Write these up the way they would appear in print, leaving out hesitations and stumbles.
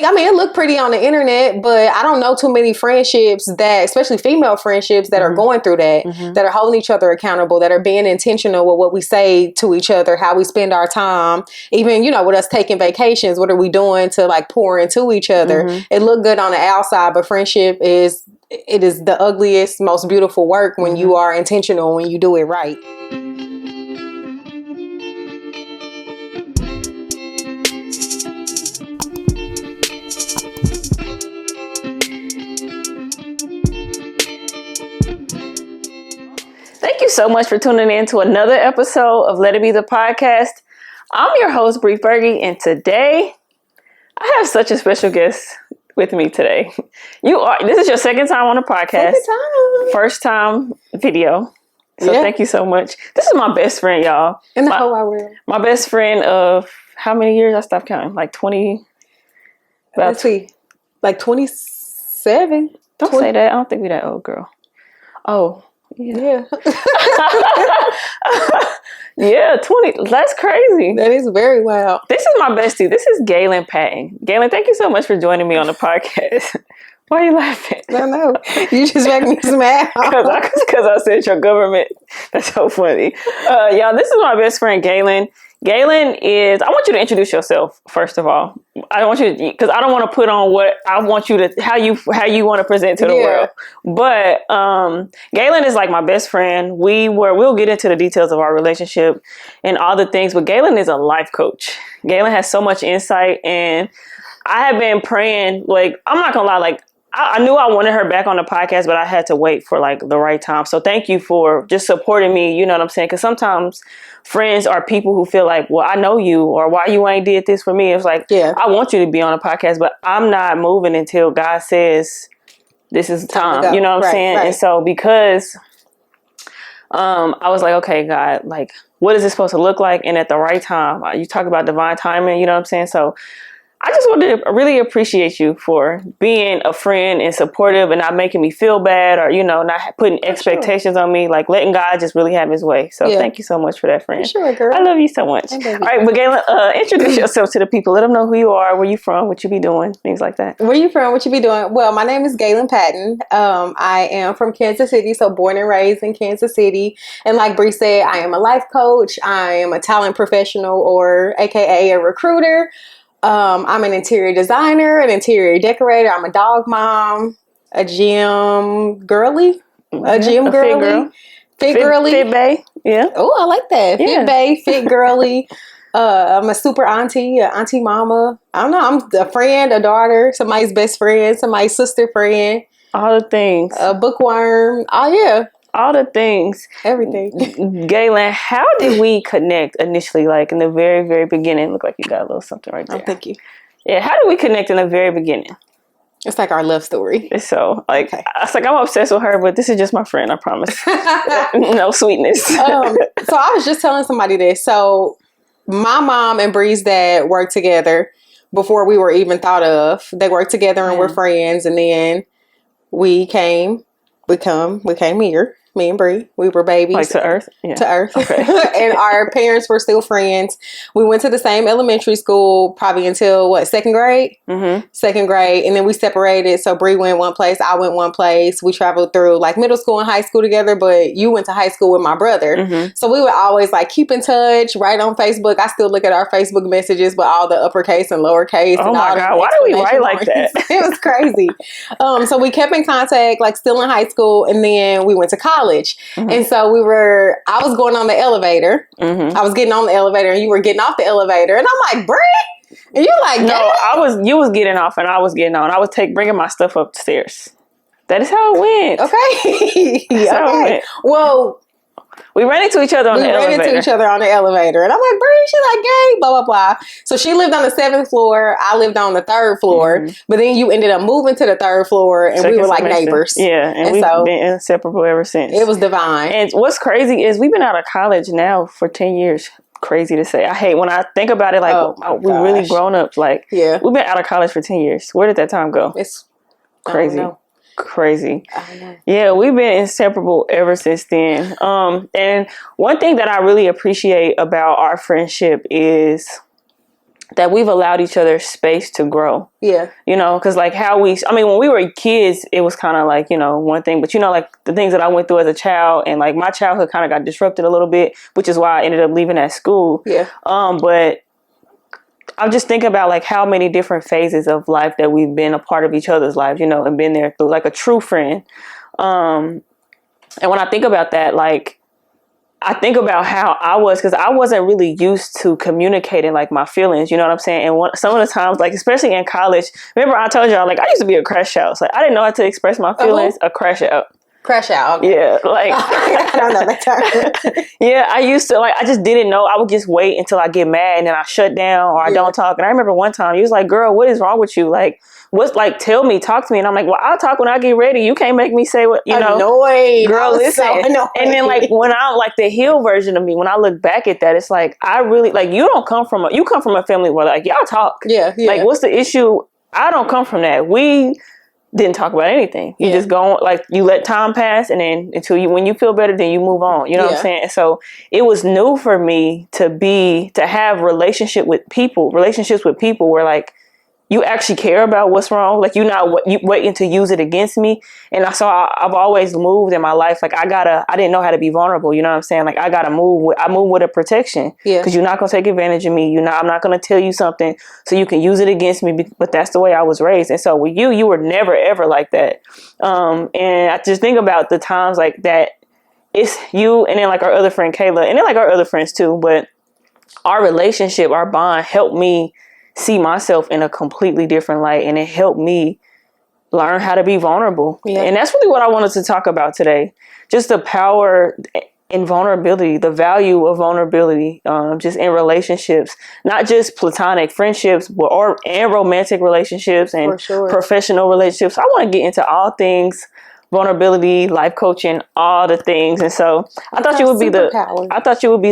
I mean, it looked pretty on the internet, but I don't know too many friendships that, especially female friendships, that are going through that, that are holding each other accountable, that are being intentional with what we say to each other, how we spend our time, even, you know, with us taking vacations, what are we doing to like pour into each other? It looked good on the outside, but friendship is the ugliest, most beautiful work when you are intentional, when you do it right. Thank you so much for tuning in to another episode of Let It Be the Podcast. I'm your host, Fergie, and today I have such a special guest with me today. This is your second time on the podcast. Second time. First time video. So thank you so much. This is my best friend, y'all. In the whole wide world. My best friend of how many years? I stopped counting. Like 20. Let's see. Like 27. Don't say that. I don't think we're that old, girl. Oh. Yeah. Yeah, 20. That's crazy. That is very wild. This is my bestie. This is Gaelynn Patton. Gaelynn, thank you so much for joining me on the podcast. Why are you laughing? I don't know. You just make me smile. Because I said your government. That's so funny. Y'all, this is my best friend, Gaelynn. Gaelynn is, I want you to introduce yourself, first of all. I don't want you to, because I don't want to put on what I want you to, how you want to present to the world. But Gaelynn is like my best friend. We'll get into the details of our relationship and all the things, but Gaelynn is a life coach. Gaelynn has so much insight, and I have been praying, like, I'm not going to lie, like, I knew I wanted her back on the podcast, but I had to wait for like the right time. So thank you for just supporting me. You know what I'm saying? Because sometimes friends are people who feel like, well, I know you, or why you ain't did this for me. It's like, I want you to be on a podcast, but I'm not moving until God says this is the time. You know what I'm saying? Right. And so because I was like, okay, God, like, what is this supposed to look like? And at the right time, you talk about divine timing. You know what I'm saying? So I just want to really appreciate you for being a friend and supportive and not making me feel bad, or, you know, not putting expectations on me, like letting God just really have his way. So thank you so much for that, friend. For sure, girl. I love you so much. All right, but Gaelynn, introduce yourself to the people. Let them know who you are, where you from, what you be doing, things like that. Where you from, what you be doing? Well, my name is Gaelynn Patton. I am from Kansas City, so born and raised in Kansas City. And like Bree said, I am a life coach. I am a talent professional, or AKA a recruiter. I'm an interior designer, an interior decorator. I'm a dog mom, a gym girly, Fit girly. Fit bae. Yeah. Oh, I like that. Fit bae, fit girly. I'm a super auntie, auntie mama. I don't know. I'm a friend, a daughter, somebody's best friend, somebody's sister friend. All the things. A bookworm. Oh, yeah. All the things. Everything. Gaelynn, how did we connect initially, like in the very, very beginning? Look like you got a little something right there. Oh, thank you. Yeah, how did we connect in the very beginning? It's like our love story. So, like, I was like, I'm obsessed with her, but this is just my friend, I promise. No sweetness. So I was just telling somebody this. So my mom and Bree's dad worked together before we were even thought of. They worked together and were friends, and then we came here. Me and Bree, we were babies. Like to Earth? Yeah. To Earth. Okay. And our parents were still friends. We went to the same elementary school probably until, second grade? Second grade. And then we separated. So Bree went one place, I went one place. We traveled through like middle school and high school together, but you went to high school with my brother. So we would always like keep in touch, write on Facebook. I still look at our Facebook messages with all the uppercase and lowercase. Oh my God, why do we write like that? It was crazy. So we kept in contact, like still in high school, and then we went to college. And so I was going on the elevator. I was getting on the elevator, and you were getting off the elevator. And I'm like, Bree? And you're like, no, you was getting off and I was getting on. I was bringing my stuff upstairs. That is how it went. Okay. Okay. Well, we ran into each other on the elevator. We ran into each other on the elevator. And I'm like, Bree, she like, gay, blah, blah, blah. So she lived on the 7th floor. I lived on the 3rd floor. But then you ended up moving to the 3rd floor, and we were like neighbors. Yeah. And we've been inseparable ever since. It was divine. And what's crazy is we've been out of college now for 10 years. Crazy to say. I hate when I think about it, like, we really grown up. Like, we've been out of college for 10 years. Where did that time go? It's crazy. Crazy. Yeah, we've been inseparable ever since then. And one thing that I really appreciate about our friendship is that we've allowed each other space to grow. Yeah. You know, because like when we were kids, it was kind of like, you know, one thing. But, you know, like the things that I went through as a child, and like my childhood kind of got disrupted a little bit, which is why I ended up leaving that school. Yeah. But I just think about like how many different phases of life that we've been a part of each other's lives, you know, and been there through, like a true friend. And when I think about that, like, I think about how I was, because I wasn't really used to communicating like my feelings, you know what I'm saying? And some of the times, like especially in college, remember I told y'all, like I used to be a crash out. So like, I didn't know how to express my feelings. A crash out. Crash out. Okay. Yeah, like I don't know that term. Yeah, I used to, like, I just didn't know. I would just wait until I get mad and then I shut down or I don't talk. And I remember one time he was like, "Girl, what is wrong with you? Like, what's like? Tell me, talk to me." And I'm like, "Well, I'll talk when I get ready. You can't make me say what you know." Annoyed. Girl, listen. So and then like when I like the healed version of me, when I look back at that, it's like I really like you come from a family where like y'all talk. Yeah. Like, what's the issue? I don't come from that. We didn't talk about anything. You just go on, like you let time pass, and then when you feel better, then you move on. You know what I'm saying? And so it was new for me to have relationships with people where like you actually care about what's wrong. Like you waiting to use it against me. And I've always moved in my life. Like I didn't know how to be vulnerable. You know what I'm saying? Like I move with a protection. Yeah. Cause you're not going to take advantage of me. I'm not going to tell you something so you can use it against me. But that's the way I was raised. And so with you were never, ever like that. And I just think about the times like that. It's you and then like our other friend Kayla and then like our other friends too. But our relationship, our bond helped me see myself in a completely different light, and it helped me learn how to be vulnerable. Yeah. And that's really what I wanted to talk about today. Just the power in vulnerability, the value of vulnerability, just in relationships, not just platonic friendships, and romantic relationships and professional relationships. I want to get into all things vulnerability, life coaching, all the things. And so I thought you would be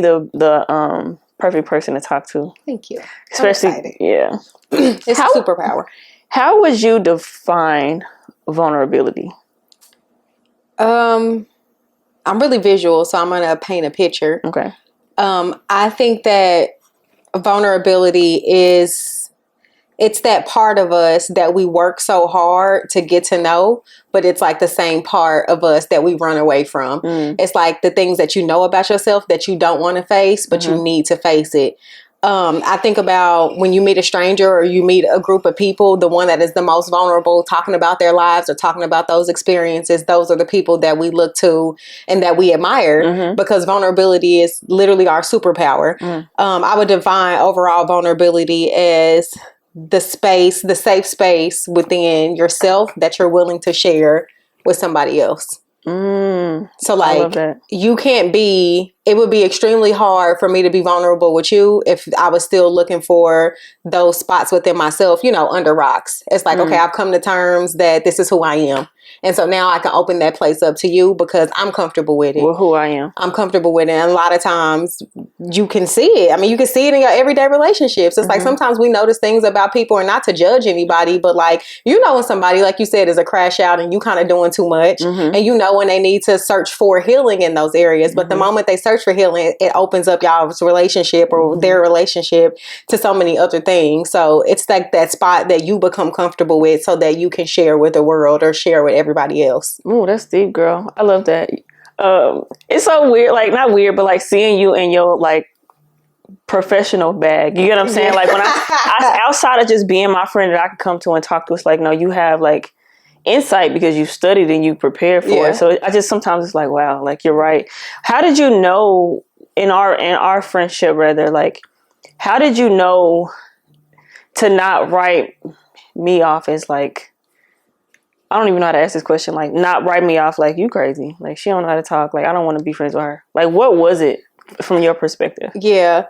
the perfect person to talk to. Thank you. Especially, it's a superpower. How would you define vulnerability? I'm really visual, so I'm gonna paint a picture. Okay. I think that vulnerability it's that part of us that we work so hard to get to know, but it's like the same part of us that we run away from. It's like the things that you know about yourself that you don't want to face, but you need to face it. I think about when you meet a stranger or you meet a group of people, the one that is the most vulnerable, talking about their lives or talking about those experiences, those are the people that we look to and that we admire because vulnerability is literally our superpower. I would define overall vulnerability as the safe space within yourself that you're willing to share with somebody else. So like it would be extremely hard for me to be vulnerable with you if I was still looking for those spots within myself, under rocks. It's like, okay, I've come to terms that this is who I am. And so now I can open that place up to you because I'm comfortable with it. Well, who I am. I'm comfortable with it. And a lot of times you can see it. I mean, you can see it in your everyday relationships. It's like sometimes we notice things about people, and not to judge anybody, but like, when somebody, like you said, is a crash out and you kind of doing too much and when they need to search for healing in those areas. But the moment they search for healing, it opens up y'all's relationship or their relationship to so many other things. So it's like that spot that you become comfortable with so that you can share with the world or share with everybody else. Oh, that's deep, girl. I love that. It's so weird, like not weird, but like seeing you in your like professional bag. You get what I'm saying? Like when I outside of just being my friend that I could come to and talk to, it's like, no, you have like insight because you studied and you prepared for it. So I just sometimes it's like, wow, like you're right. How did you know in our friendship, rather, like how did you know to not write me off as like, I don't even know how to ask this question. Like, not write me off like you crazy. Like, she don't know how to talk. Like, I don't want to be friends with her. Like, what was it from your perspective? Yeah.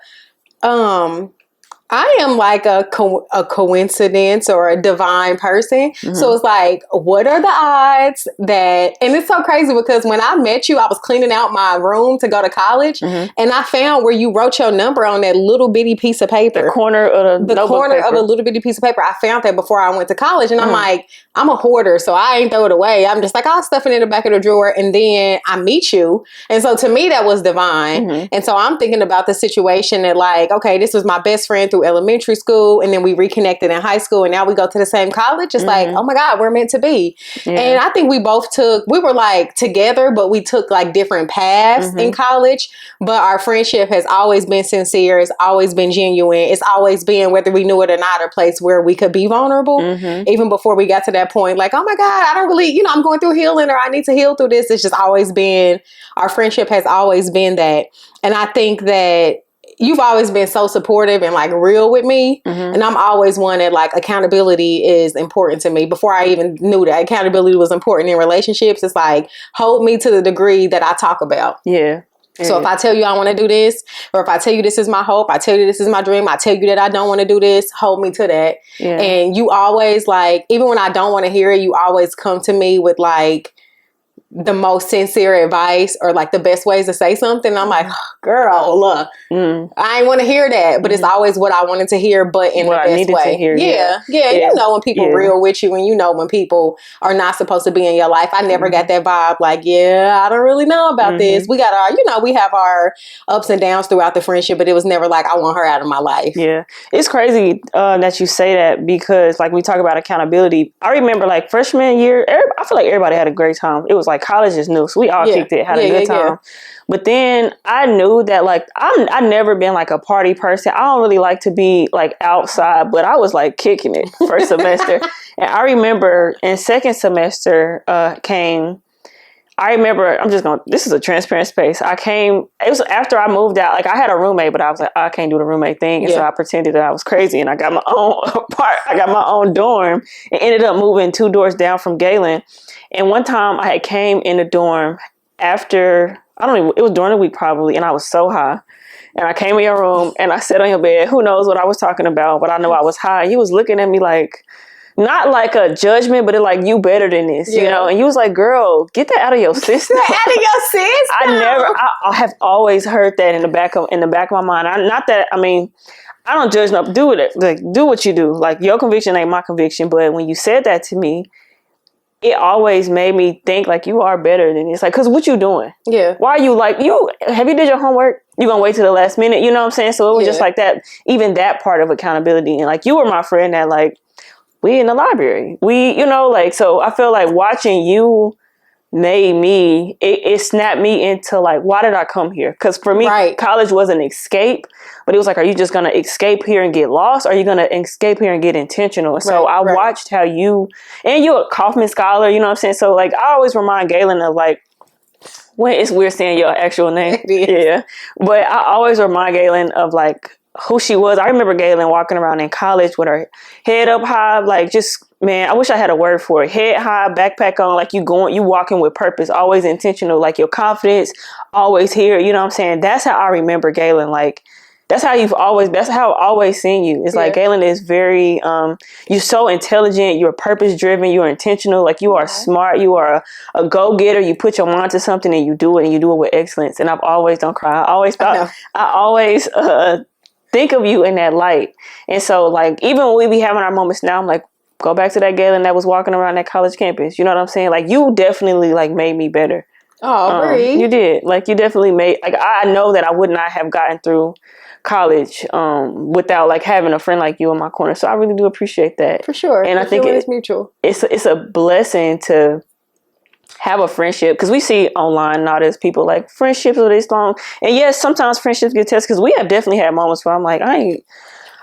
I am like a coincidence or a divine person. So it's like, what are the odds that, and it's so crazy because when I met you, I was cleaning out my room to go to college and I found where you wrote your number on that little bitty piece of paper. The corner of a little bitty piece of paper. I found that before I went to college and I'm like, I'm a hoarder, so I ain't throw it away. I'm just like, I'll stuff it in the back of the drawer and then I meet you. And so to me, that was divine. And so I'm thinking about the situation that like, okay, this was my best friend through elementary school, and then we reconnected in high school, and now we go to the same college. It's like, oh my God, we're meant to be. And I think we were like together, but we took like different paths in college. But our friendship has always been sincere. It's always been genuine. It's always been, whether we knew it or not, a place where we could be vulnerable. Even before we got to that point, like, oh my God, I don't really, I'm going through healing, or I need to heal through this. It's just always been, our friendship has always been that. And I think that you've always been so supportive and like real with me. And I'm always one that like accountability is important to me. Before I even knew that accountability was important in relationships, it's like, hold me to the degree that I talk about. Yeah. So if I tell you I want to do this, or if I tell you this is my hope, I tell you this is my dream, I tell you that I don't want to do this, hold me to that. And you always like, even when I don't want to hear it, you always come to me with like the most sincere advice, or like the best ways to say something. And I'm like, girl, look, I ain't want to hear that, but it's always what I wanted to hear, but in what the best way. To hear, yeah. You know when people real with you, and you know when people are not supposed to be in your life. I never got that vibe like, I don't really know about this. We got our, we have our ups and downs throughout the friendship, but it was never like, I want her out of my life. Yeah. It's crazy that you say that, because like we talk about accountability. I remember like freshman year, I feel like everybody had a great time. It was like college is new, so we all kicked it, had a good time. But then I knew that like I never been like a party person. I don't really like to be like outside, but I was like kicking it first semester. And I remember in second semester came. I remember, this is a transparent space. It was after I moved out. Like I had a roommate, but I was like, I can't do the roommate thing. And so I pretended that I was crazy, and I got my own I got my own dorm, and ended up moving 2 doors down from Gaelynn. And one time I had came in the dorm after, it was during the week probably, and I was so high. And I came in your room and I sat on your bed. Who knows what I was talking about, but I know I was high. He was looking at me like, not like a judgment, but it like, you better than this, you know? And you was like, girl, get that out of your system. Out of your system. I have always heard that in the back of my mind. I don't judge, no, do it. Like, do what you do. Like, your conviction ain't my conviction. But when you said that to me, it always made me think like, you are better than this. Like, cause what you doing? Yeah. Why are you like, have you did your homework? You gonna wait till the last minute? You know what I'm saying? So it was just like that, even that part of accountability. And like, you were my friend that like, we in the library. So I feel like watching you made me, it snapped me into like, why did I come here? Because for me, college was an escape, but it was like, are you just going to escape here and get lost? Or are you going to escape here and get intentional? And so I watched how you're a Kaufman scholar, you know what I'm saying? So like, I always remind Gaelynn of like, when it's weird saying your actual name. Yeah. But I always remind Gaelynn of like, who she was. I remember Gaelynn walking around in college with her head up high, like just, man, I wish I had a word for it. Head high, backpack on, like you walking with purpose, always intentional, like your confidence, always here. You know what I'm saying? That's how I remember Gaelynn. Like, that's how I've always seen you. It's like Gaelynn is very, you're so intelligent, you're purpose driven, you're intentional, like you are smart, you are a go-getter, you put your mind to something and you do it with excellence. And I've always don't cry. I always think of you in that light. And so like, even when we be having our moments now, I'm like, go back to that Gaelynn that was walking around that college campus. You know what I'm saying? Like, you definitely like made me better. Oh, really? You did. Like, you definitely made, like, I know that I would not have gotten through college without like having a friend like you in my corner. So I really do appreciate that. For sure. And I think it's mutual. It's a blessing to have a friendship, because we see online not as people like friendships are this long. And yes, sometimes friendships get tested, because we have definitely had moments where I'm like, I ain't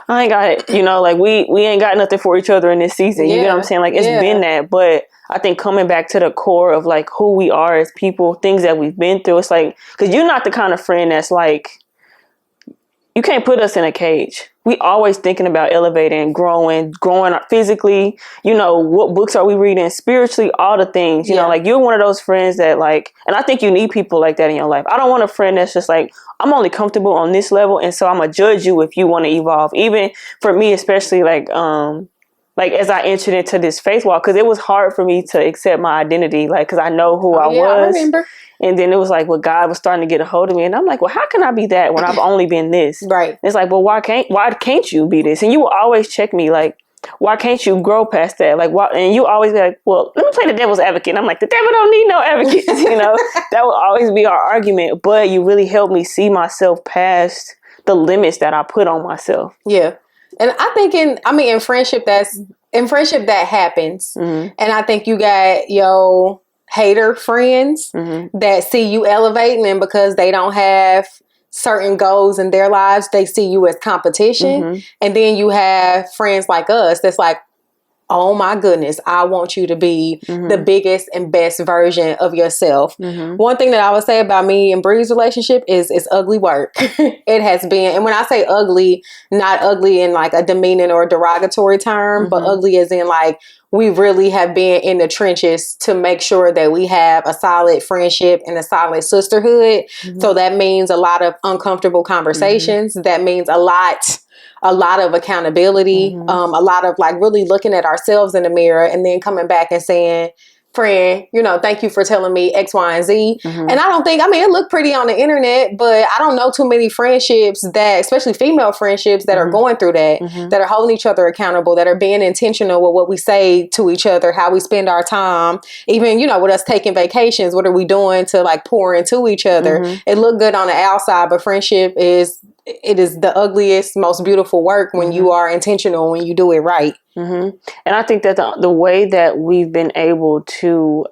got it. Like we ain't got nothing for each other in this season. You know what I'm saying? Like, it's been that. But I think coming back to the core of like who we are as people, things that we've been through, it's like, because you're not the kind of friend that's like, you can't put us in a cage. We always thinking about elevating, growing physically. What books are we reading? Spiritually, all the things. You know, like, you're one of those friends that like, and I think you need people like that in your life. I don't want a friend that's just like, I'm only comfortable on this level, and so I'm gonna judge you if you want to evolve. Even for me, especially like as I entered into this faith walk, because it was hard for me to accept my identity, like, because I know who I was. I remember. And then it was like, well, God was starting to get a hold of me. And I'm like, well, how can I be that when I've only been this? Right. And it's like, well, why can't you be this? And you will always check me like, why can't you grow past that? Like, why? And you always be like, well, let me play the devil's advocate. And I'm like, the devil don't need no advocates. That will always be our argument. But you really helped me see myself past the limits that I put on myself. Yeah. And I think in friendship that happens. And I think you got your hater friends that see you elevating, and because they don't have certain goals in their lives, they see you as competition. And then you have friends like us that's like, oh my goodness, I want you to be the biggest and best version of yourself. One thing that I would say about me and Bree's relationship is it's ugly work. It has been. And when I say ugly, not ugly in like a demeaning or derogatory term, but ugly as in like, we really have been in the trenches to make sure that we have a solid friendship and a solid sisterhood. So that means a lot of uncomfortable conversations. That means a lot of accountability, a lot of like really looking at ourselves in the mirror and then coming back and saying, friend, thank you for telling me X, Y, and Z. And I don't think, it looked pretty on the internet, but I don't know too many friendships that, especially female friendships that are going through that, that are holding each other accountable, that are being intentional with what we say to each other, how we spend our time, even, with us taking vacations, what are we doing to like pour into each other? It looked good on the outside, but friendship is the ugliest, most beautiful work when you are intentional, when you do it right. And I think that the way that we've been able to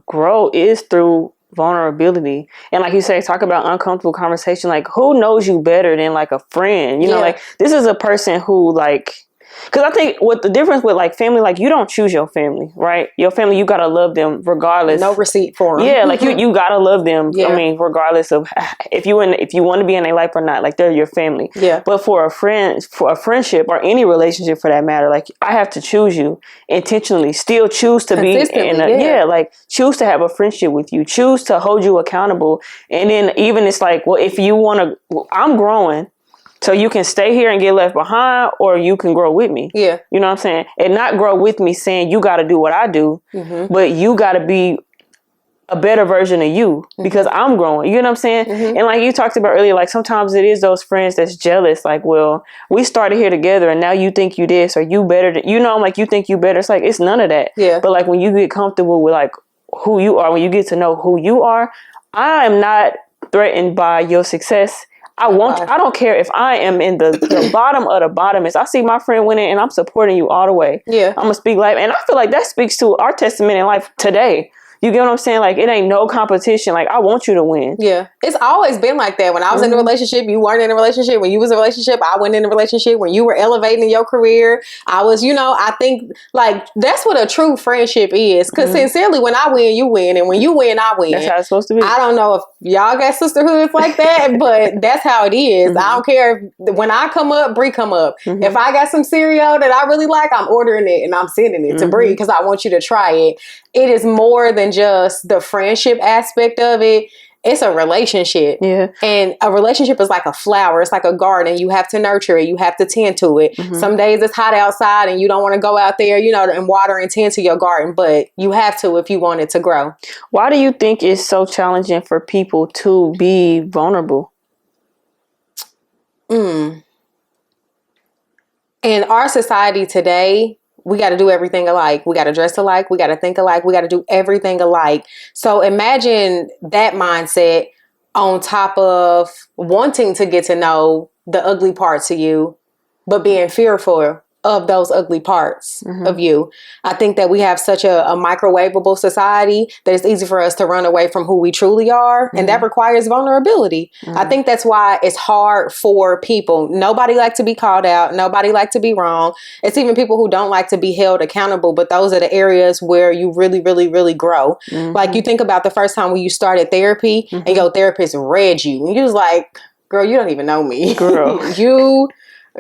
grow is through vulnerability. And like you say, talk about uncomfortable conversation. Like, who knows you better than like a friend? Like this is a person who like, because I think what the difference with like family, like you don't choose your family, right? Your family, you gotta love them regardless. No receipt for them. Yeah, like you gotta love them. Yeah. Regardless of if you want to be in their life or not, like they're your family. Yeah. But for a friendship or any relationship for that matter, like I have to choose you intentionally. Still choose to be like choose to have a friendship with you. Choose to hold you accountable. And then even it's like, well, if you want to, I'm growing. So you can stay here and get left behind, or you can grow with me. Yeah. You know what I'm saying? And not grow with me saying you got to do what I do, but you got to be a better version of you because I'm growing. You know what I'm saying? And like you talked about earlier, like sometimes it is those friends that's jealous. Like, well, we started here together and now you think you this or you better. Like you think you better. It's like, it's none of that. Yeah. But like when you get comfortable with like who you are, when you get to know who you are, I am not threatened by your success. I don't care if I am in the bottom of the bottom. Is I see my friend winning and I'm supporting you all the way. Yeah. I'm gonna speak life. And I feel like that speaks to our testament in life today. You get what I'm saying? Like, it ain't no competition. Like, I want you to win. Yeah. It's always been like that. When I was in a relationship, you weren't in a relationship. When you was in a relationship, I went in a relationship. When you were elevating your career, I was, I think, like, that's what a true friendship is. Because sincerely, when I win, you win. And when you win, I win. That's how it's supposed to be. I don't know if y'all got sisterhoods like that, but that's how it is. I don't care if when I come up, Bree come up. If I got some cereal that I really like, I'm ordering it and I'm sending it to Bree because I want you to try it. It is more than just the friendship aspect of it. It's a relationship. Yeah. And a relationship is like a flower. It's like a garden. You have to nurture it. You have to tend to it. Some days it's hot outside and you don't want to go out there, and water and tend to your garden, but you have to if you want it to grow. Why do you think it's so challenging for people to be vulnerable? In our society today, we got to do everything alike. We got to dress alike. We got to think alike. We got to do everything alike. So imagine that mindset on top of wanting to get to know the ugly parts of you, but being fearful of those ugly parts of you. I think that we have such a microwavable society that it's easy for us to run away from who we truly are. And that requires vulnerability. I think that's why it's hard for people. Nobody like to be called out. Nobody like to be wrong. It's even people who don't like to be held accountable. But those are the areas where you really, really, really grow. Like you think about the first time when you started therapy and your therapist read you. And you was like, girl, you don't even know me. Girl. You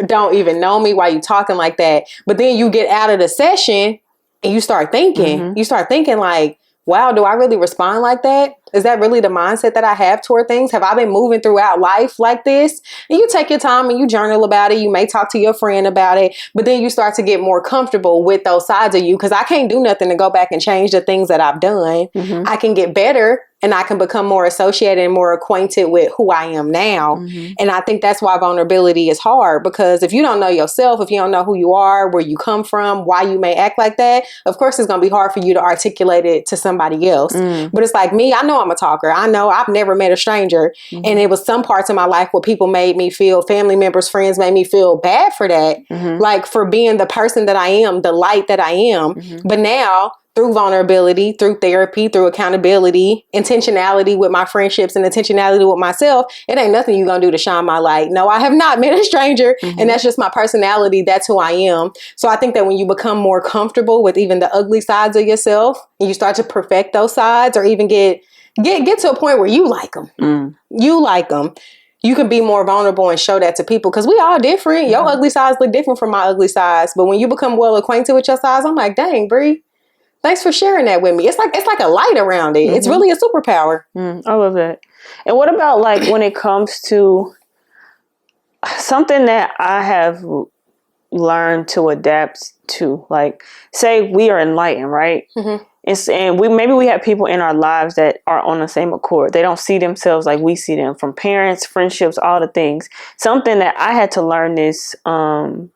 don't even know me. Why you talking like that? But then you get out of the session and you start thinking. You start thinking like, wow, do I really respond like that? Is that really the mindset that I have toward things? Have I been moving throughout life like this? And you take your time and you journal about it. You may talk to your friend about it, but then you start to get more comfortable with those sides of you. Because I can't do nothing to go back and change the things that I've done. I can get better and I can become more associated and more acquainted with who I am now. And I think that's why vulnerability is hard, because if you don't know yourself, if you don't know who you are, where you come from, why you may act like that, of course it's going to be hard for you to articulate it to somebody else. But it's like me, I know I'm a talker. I know I've never met a stranger. And it was some parts of my life where people made me feel, family members, friends made me feel bad for that. Like for being the person that I am, the light that I am. But now, through vulnerability, through therapy, through accountability, intentionality with my friendships and intentionality with myself, it ain't nothing you gonna do to shine my light. No, I have not met a stranger, and that's just my personality. That's who I am. So I think that when you become more comfortable with even the ugly sides of yourself, and you start to perfect those sides, or even get to a point where you like them, you can be more vulnerable and show that to people, because we all different. Your ugly sides look different from my ugly sides, but when you become well acquainted with your sides, I'm like, dang, Bree, thanks for sharing that with me. It's like a light around it. It's really a superpower. I love that. And what about like when it comes to something that I have learned to adapt to? Like, say we are enlightened, right? And maybe we have people in our lives that are on the same accord. They don't see themselves like we see them, from parents, friendships, all the things. Something that I had to learn this because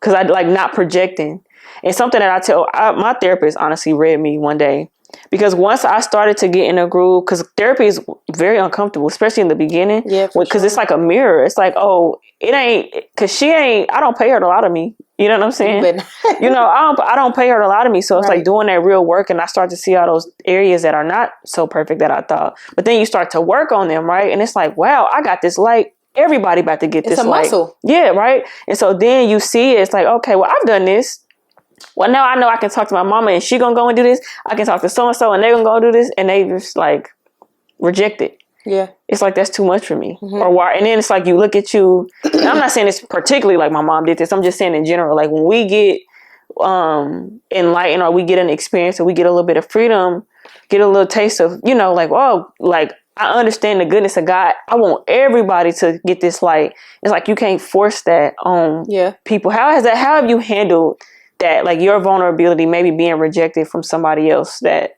I like not projecting. And something that my therapist honestly read me one day, because once I started to get in a groove, because therapy is very uncomfortable, especially in the beginning. Yeah, because it's like a mirror. It's like, oh, it ain't, because I don't pay her to lie to me. You know what I'm saying? I don't pay her to lie to me. So it's like doing that real work, and I start to see all those areas that are not so perfect that I thought. But then you start to work on them, right? And it's like, wow, I got this light. Everybody about to get this light. It's a muscle. Yeah, right? And so then you see it, it's like, okay, well, I've done this. Well, now I know I can talk to my mama and she gonna go and do this. I can talk to so-and-so and they're gonna go do this, and they just like reject it. Yeah. It's like, that's too much for me. Or why? And then it's like, you look at you, and I'm not saying it's particularly like my mom did this. I'm just saying in general, like when we get enlightened, or we get an experience, or we get a little bit of freedom, get a little taste of, like, oh, like I understand the goodness of God. I want everybody to get this light. It's like, you can't force that on people. How have you handled that, like your vulnerability, maybe being rejected from somebody else that,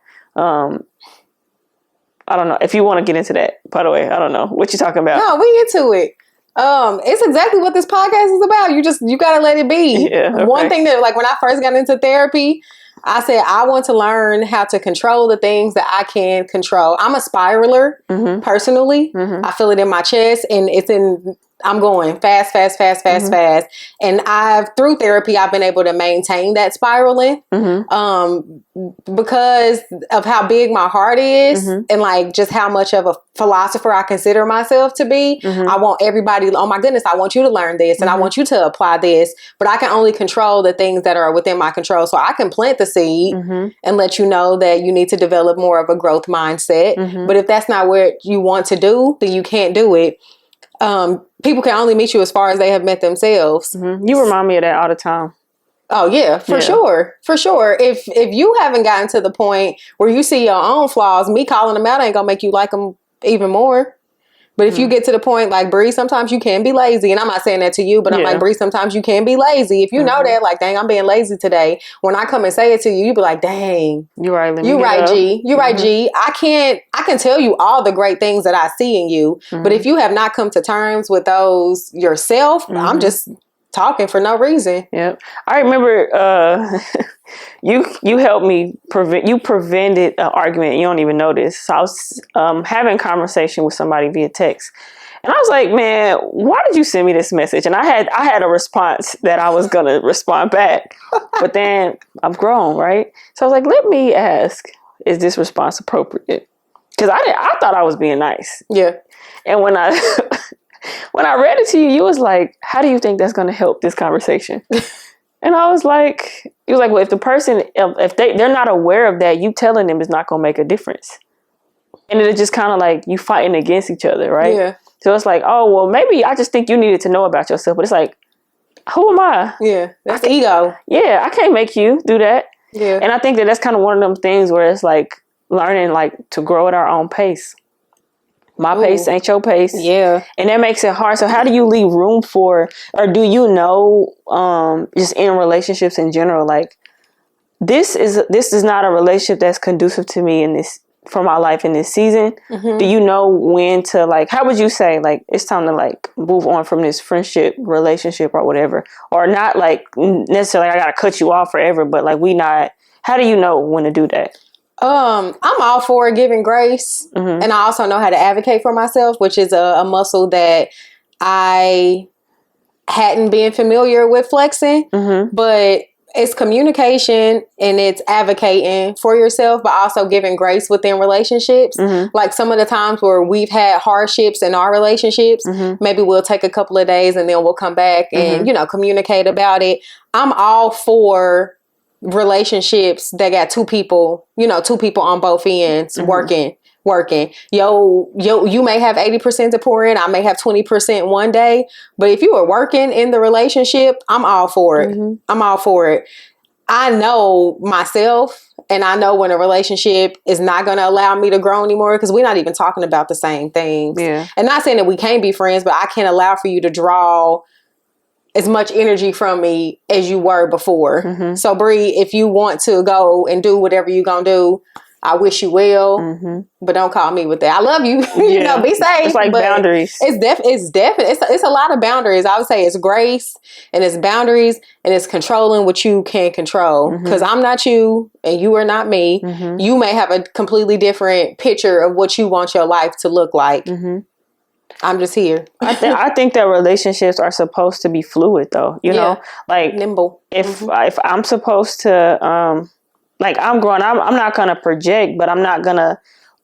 I don't know if you want to get into that, by the way. I don't know what you're talking about. No, we into it. It's exactly what this podcast is about. You got to let it be. Yeah, okay. One thing that, like, when I first got into therapy, I said, I want to learn how to control the things that I can control. I'm a spiraler, personally. I feel it in my chest, and I'm going fast. And through therapy, I've been able to maintain that spiraling, because of how big my heart is, and like just how much of a philosopher I consider myself to be. I want everybody, oh my goodness, I want you to learn this, and I want you to apply this, but I can only control the things that are within my control. So I can plant the seed and let you know that you need to develop more of a growth mindset. But if that's not what you want to do, then you can't do it. People can only meet you as far as they have met themselves. You remind me of that all the time. Oh yeah, for sure. If you haven't gotten to the point where you see your own flaws, me calling them out ain't gonna make you like them even more. But if you get to the point, like, Bree, sometimes you can be lazy. And I'm not saying that to you, but I'm like, Bree, sometimes you can be lazy. If you know that, like, dang, I'm being lazy today. When I come and say it to you, you be like, dang. You're right. You're right, G. You're right, G. I can tell you all the great things that I see in you. But if you have not come to terms with those yourself, I'm just talking for no reason. Yep. I remember you helped me prevented an argument. You don't even know this. So I was having a conversation with somebody via text, and I was like, man, why did you send me this message? And I had a response that I was gonna respond back, but then I've grown, right? So I was like, let me ask, is this response appropriate? Because I thought I was being nice. Yeah. And when I read it to you, you was like, how do you think that's going to help this conversation? And I was like, well, if the person, if they're not aware of that, you telling them is not going to make a difference. And it's just kind of like you fighting against each other, right? Yeah. So it's like, oh, well, maybe I just think you needed to know about yourself. But it's like, who am I? Yeah, that's ego. Yeah, I can't make you do that. Yeah. And I think that's kind of one of them things where it's like learning like to grow at our own pace. My pace ain't your pace. Yeah. And that makes it hard. So how do you leave room for, or do you know, just in relationships in general, like this is not a relationship that's conducive to me in this for my life in this season. Mm-hmm. Do you know when to, like, how would you say, like, it's time to, like, move on from this friendship, relationship, or whatever? Or not, like, necessarily I gotta cut you off forever, but, like, how do you know when to do that? I'm all for giving grace. Mm-hmm. And I also know how to advocate for myself, which is a muscle that I hadn't been familiar with flexing. Mm-hmm. But it's communication and it's advocating for yourself, but also giving grace within relationships. Mm-hmm. Like some of the times where we've had hardships in our relationships, Mm-hmm. maybe we'll take a couple of days and then we'll come back and, communicate about it. I'm all for relationships that got two people on both ends working. You may have 80% to pour in. I may have 20% one day. But if you are working in the relationship, I'm all for it. Mm-hmm. I'm all for it. I know myself, and I know when a relationship is not going to allow me to grow anymore, because we're not even talking about the same things. Yeah. And not saying that we can't be friends, but I can't allow for you to draw as much energy from me as you were before. Mm-hmm. So, Bree, if you want to go and do whatever you're going to do, I wish you well, but don't call me with that. I love you. Be safe. It's like boundaries. It's definitely, it's a lot of boundaries. I would say it's grace and it's boundaries and it's controlling what you can control. Because I'm not you and you are not me. Mm-hmm. You may have a completely different picture of what you want your life to look like. Mm-hmm. I'm just here. I think that relationships are supposed to be fluid, though. You know, like nimble. If I'm supposed to, like I'm growing, I'm not going to project, but I'm not going to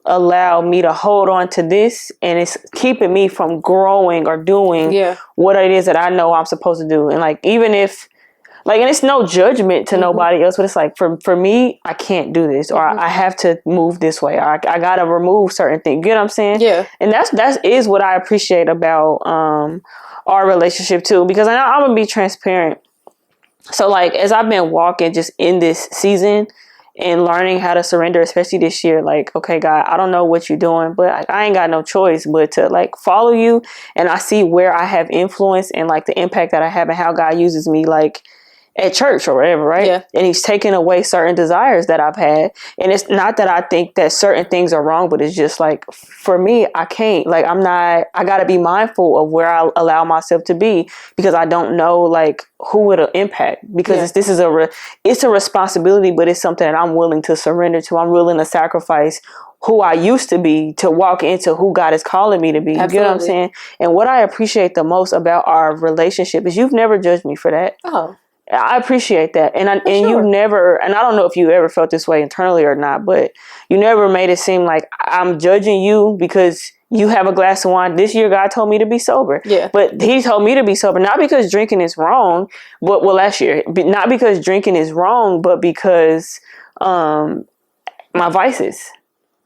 allow me to hold on to this, and it's keeping me from growing or doing what it is that I know I'm supposed to do. And like, even if, like, and it's no judgment to nobody else, but it's like, for me, I can't do this, or I have to move this way, or I got to remove certain things. You know what I'm saying? Yeah. And that is what I appreciate about our relationship too, because I'm going to be transparent. So like, as I've been walking just in this season and learning how to surrender, especially this year, like, okay, God, I don't know what you're doing, but I ain't got no choice but to like follow you. And I see where I have influence and like the impact that I have and how God uses me, like at church or whatever, right? Yeah. And he's taken away certain desires that I've had. And it's not that I think that certain things are wrong, but it's just like, for me, I can't, like, I got to be mindful of where I allow myself to be, because I don't know like who it'll impact, because it's a responsibility, but it's something that I'm willing to surrender to. I'm willing to sacrifice who I used to be to walk into who God is calling me to be. Absolutely. You know what I'm saying? And what I appreciate the most about our relationship is you've never judged me for that. Oh, I appreciate that. And sure. You never, and I don't know if you ever felt this way internally or not, but you never made it seem like I'm judging you because you have a glass of wine. This year, God told me to be sober. Yeah. But he told me to be sober, not because drinking is wrong, but last year, not because drinking is wrong, but because my vices.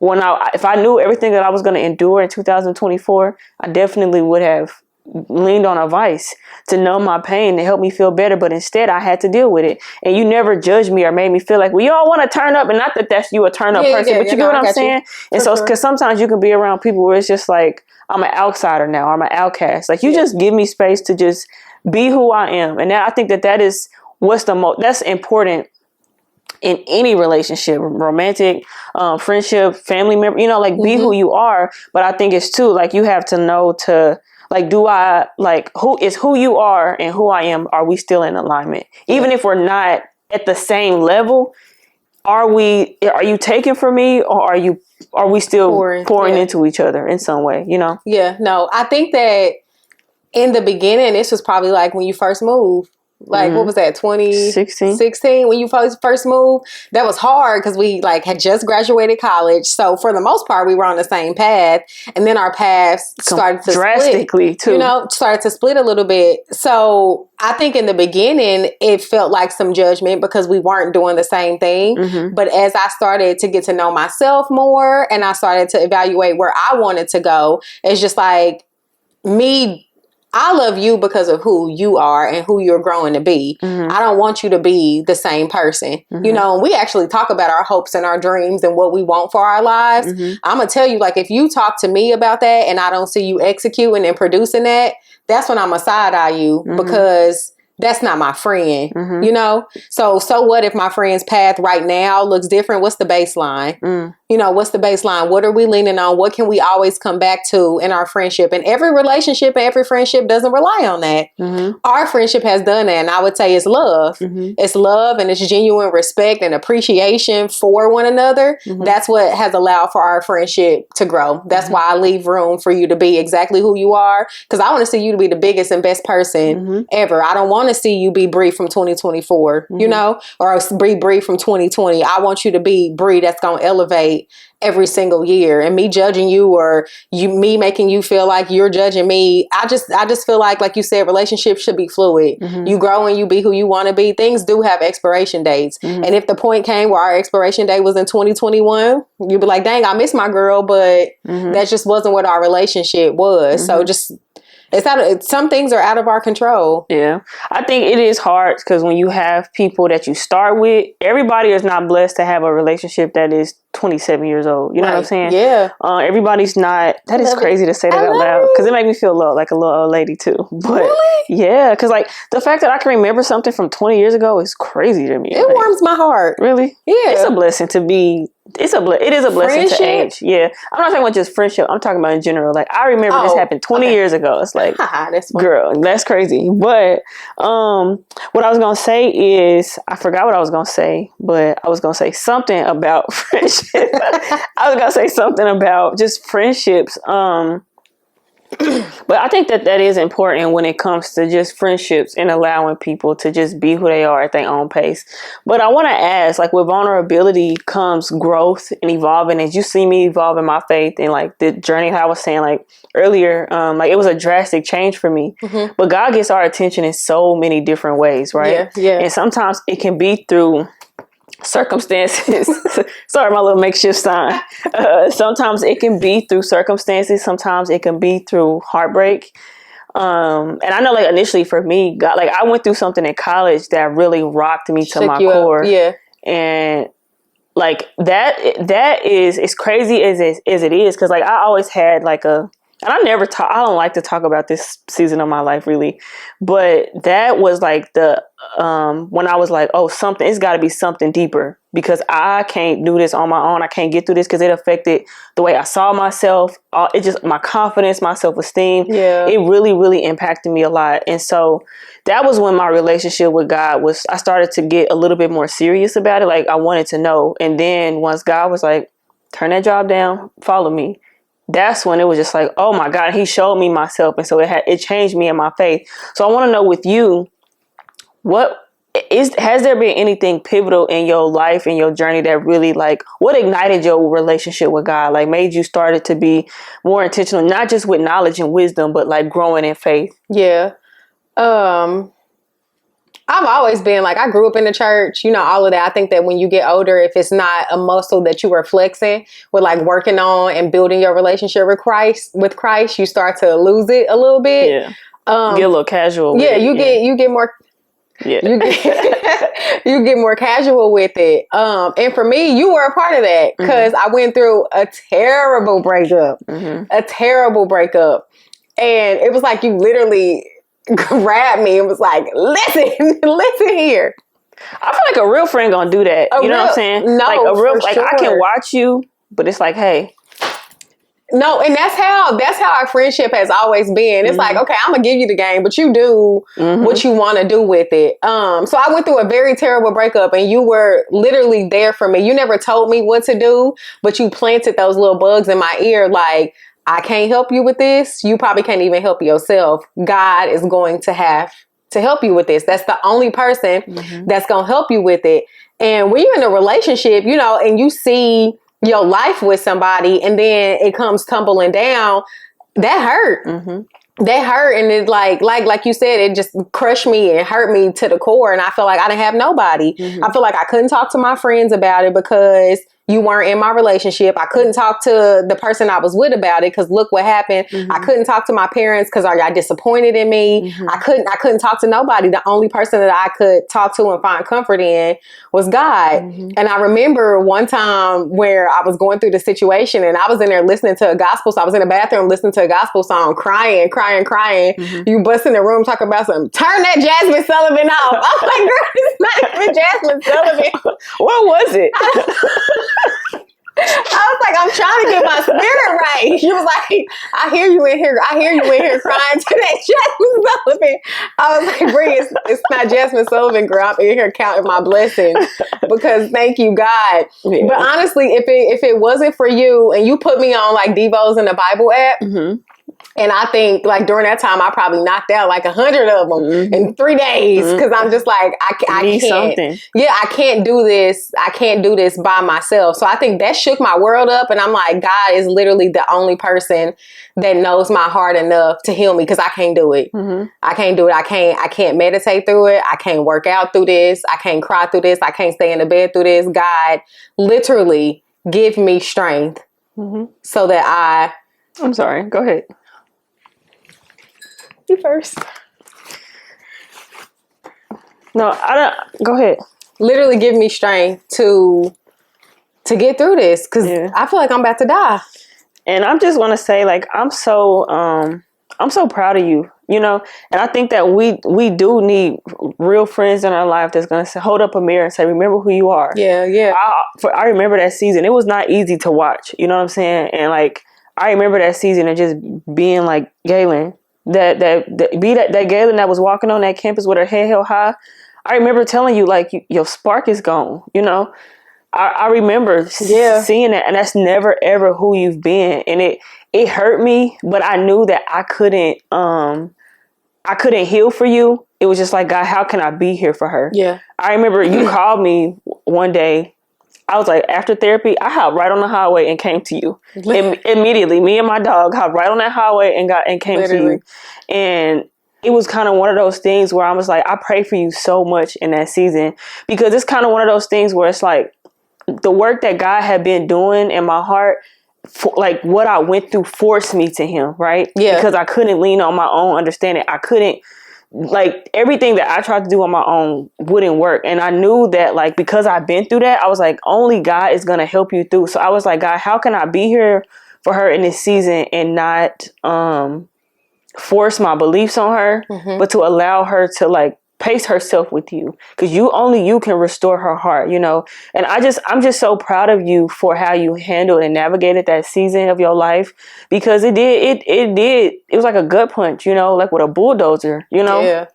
If I knew everything that I was going to endure in 2024, I definitely would have leaned on a vice to numb my pain, to help me feel better. But instead, I had to deal with it. And you never judged me or made me feel like, well, you all want to turn up. And not that that's you a turn up person, but you get what I'm saying? And so, because sometimes you can be around people where it's just like, I'm an outsider now, or I'm an outcast. Like, you just give me space to just be who I am. And I think that is that's important in any relationship, romantic, friendship, family member, like be who you are. But I think it's too, like, you have to know to, like, who you are and who I am, are we still in alignment? Even if we're not at the same level, are you taking from me, or are we still pouring into each other in some way, Yeah, no, I think that in the beginning, this was probably like when you first moved. Like, what was that, 2016 when you first moved? That was hard because we like had just graduated college. So for the most part, we were on the same path. And then our paths started to drastically split, too. Started to split a little bit. So I think in the beginning, it felt like some judgment because we weren't doing the same thing. Mm-hmm. But as I started to get to know myself more and I started to evaluate where I wanted to go, it's just like I love you because of who you are and who you're growing to be. Mm-hmm. I don't want you to be the same person. Mm-hmm. We actually talk about our hopes and our dreams and what we want for our lives. Mm-hmm. I'm going to tell you, like, if you talk to me about that and I don't see you executing and producing that, that's when I'm going to side eye you because that's not my friend, you know? So what if my friend's path right now looks different? What's the baseline? You know, what's the baseline? What are we leaning on? What can we always come back to in our friendship? And every relationship and every friendship doesn't rely on that. Our friendship has done that. And I would say it's love. It's love and it's genuine respect and appreciation for one another. That's what has allowed for our friendship to grow. That's why I leave room for you to be exactly who you are. Because I want to see you to be the biggest and best person ever. I don't want to see you be Bree from 2024, you know, or Bree from 2020. I want you to be Bree that's going to elevate every single year. And me judging you or me making you feel like you're judging me, I just feel like you said, relationships should be fluid. You grow and you be who you want to be. Things do have expiration dates. And if the point came where our expiration date was in 2021, you'd be like, dang, I miss my girl, but that just wasn't what our relationship was. So just some things are out of our control. Yeah. I think it is hard because when you have people that you start with, everybody is not blessed to have a relationship that is 27 years old. You know what I'm saying? Yeah. Everybody's not. That is crazy to say that out loud because it makes me feel like a little old lady too. But really? Yeah, because like the fact that I can remember something from 20 years ago is crazy to me. It warms my heart. Really? Yeah. It's a blessing to be. It is a blessing to age. Yeah. I'm not talking about just friendship. I'm talking about in general. Like I remember this happened 20 years ago. It's like, that's girl, that's crazy. But what I was going to say is, I forgot what I was going to say, but I was going to say something about friendship. I was going to say something about just friendships. But I think that is important when it comes to just friendships and allowing people to just be who they are at their own pace. But I want to ask, like with vulnerability comes growth and evolving. As you see me evolve in my faith and like the journey, how I was saying like earlier, like it was a drastic change for me. But God gets our attention in so many different ways, right? Yeah. And sometimes it can be through circumstances. Sorry, my little makeshift sign. Sometimes it can be through circumstances. Sometimes it can be through heartbreak. And I know like initially for me, God, like I went through something in college that really rocked me to my core. Yeah. And like that is as crazy as it is. Cause like I always had like and I don't like to talk about this season of my life really, but that was like when I was like, oh, it's got to be something deeper because I can't do this on my own. I can't get through this because it affected the way I saw myself. It just my confidence, my self-esteem. Yeah. It really, really impacted me a lot. And so that was when my relationship with God I started to get a little bit more serious about it. Like I wanted to know. And then once God was like, turn that job down, follow me. That's when it was just like, oh my God, he showed me myself. And so it changed me in my faith. So I want to know with you, has there been anything pivotal in your life and your journey that really like, what ignited your relationship with God? Like made you started to be more intentional, not just with knowledge and wisdom, but like growing in faith? Yeah. I've always been like, I grew up in the church, you know, all of that. I think that when you get older, if it's not a muscle that you are flexing with like working on and building your relationship with Christ, you start to lose it a little bit. Yeah. Get a little casual. Yeah. You get more. Yeah. You get more casual with it. And for me, you were a part of that because I went through a terrible breakup, And it was like, you literally grabbed me and was like, listen here. I feel like a real friend gonna do that. You know what I'm saying? No, like a real, like sure. I can watch you, but it's like, hey. No, and that's how our friendship has always been. It's like, okay, I'm gonna give you the game, but you do what you want to do with it. So I went through a very terrible breakup, and you were literally there for me. You never told me what to do, but you planted those little bugs in my ear, like, I can't help you with this. You probably can't even help yourself. God is going to have to help you with this. That's the only person that's going to help you with it. And when you're in a relationship, you know, and you see your life with somebody and then it comes tumbling down, that hurt. That hurt. And it like you said, it just crushed me and hurt me to the core. And I feel like I didn't have nobody. I feel like I couldn't talk to my friends about it because you weren't in my relationship. I couldn't talk to the person I was with about it because look what happened. I couldn't talk to my parents because are y'all disappointed in me? I couldn't talk to nobody. The only person that I could talk to and find comfort in was God. And I remember one time where I was going through the situation and I was in there listening to a gospel song. I was in the bathroom listening to a gospel song, crying. You bust in the room talking about something. Turn that Jazmin Sullivan off. I'm like, girl, it's not even Jazmin Sullivan. What was it? I was like, I'm trying to get my spirit right. She was like, I hear you in here crying to that Jazmin Sullivan. I was like, Bree, it's not Jazmin Sullivan, girl. I'm in here counting my blessings because thank you, God. Yeah. But honestly, if it wasn't for you and you put me on like Devos in the Bible app, and I think like during that time, I probably knocked out like 100 of them in 3 days because I'm just like, I can't. Something. Yeah, I can't do this. I can't do this by myself. So I think that shook my world up. And I'm like, God is literally the only person that knows my heart enough to heal me because I can't do it. I can't do it. I can't meditate through it. I can't work out through this. I can't cry through this. I can't stay in the bed through this. God, literally give me strength so that I'm sorry. Go ahead. You first. No, I don't. Go ahead. Literally give me strength to get through this because I feel like I'm about to die. And I just want to say, like, I'm so proud of you, you know. And I think that we do need real friends in our life that's gonna hold up a mirror and say, "Remember who you are." Yeah. I remember that season. It was not easy to watch. You know what I'm saying? And like, I remember that season and just being like, Gaelynn. That Gaelynn that was walking on that campus with her head held high. I remember telling you like your spark is gone. You know, I remember seeing that, and that's never ever who you've been, and it hurt me. But I knew that I couldn't heal for you. It was just like, God, how can I be here for her? Yeah, I remember you called me one day. I was like, after therapy, I hopped right on the highway and came to you. Immediately, me and my dog hopped right on that highway and came to you. And it was kind of one of those things where I was like, I pray for you so much in that season because it's kind of one of those things where it's like the work that God had been doing in my heart, like what I went through forced me to him, right? Yeah. Because I couldn't lean on my own understanding. I couldn't. Like everything that I tried to do on my own wouldn't work. And I knew that like, because I've been through that, I was like, only God is going to help you through. So I was like, God, how can I be here for her in this season and not force my beliefs on her, but to allow her to like pace herself with you because only you can restore her heart, you know? And I'm just so proud of you for how you handled and navigated that season of your life because it was like a gut punch, you know, like with a bulldozer, you know? Yeah.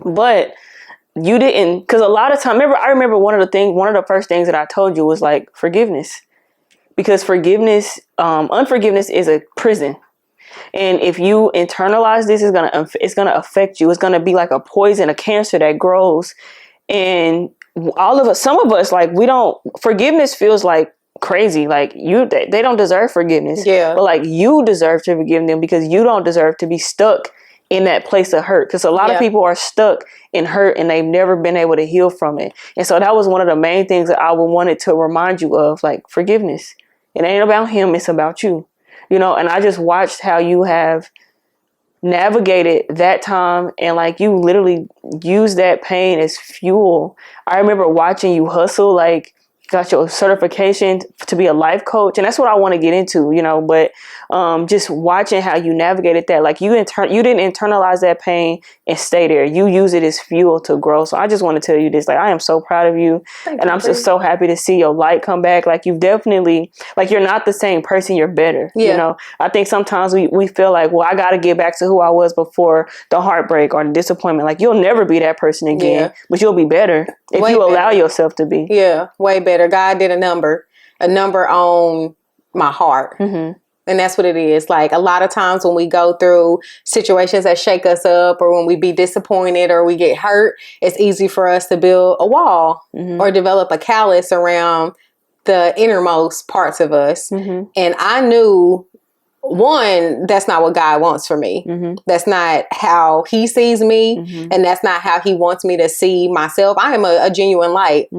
But you didn't, because a lot of time, I remember one of the first things that I told you was like forgiveness, because unforgiveness is a prison. And if you internalize this, it's gonna affect you. It's gonna be like a poison, a cancer that grows. And some of us, like forgiveness feels like crazy. Like they don't deserve forgiveness. Yeah. But like you deserve to forgive them because you don't deserve to be stuck in that place of hurt. Because a lot of people are stuck in hurt and they've never been able to heal from it. And so that was one of the main things that I wanted to remind you of, like forgiveness. It ain't about him, it's about you. You know, and I just watched how you have navigated that time and like you literally use that pain as fuel. I remember watching you hustle, like got your certification to be a life coach. And that's what I want to get into, you know, but just watching how you navigated that, like you didn't internalize that pain and stay there. You use it as fuel to grow. So I just want to tell you this, like, I am so proud of you. And I'm just so happy to see your light come back. Like you've definitely, like, you're not the same person, you're better. Yeah. You know, I think sometimes we feel like, well, I got to get back to who I was before the heartbreak or the disappointment. Like you'll never be that person again, but you'll be better if you allow yourself to be. Yeah, way better. God did a number on my heart. And that's what it is. Like a lot of times when we go through situations that shake us up or when we be disappointed or we get hurt, it's easy for us to build a wall or develop a callus around the innermost parts of us. And I knew, one, that's not what God wants for me. That's not how he sees me. And that's not how he wants me to see myself. I am a genuine light.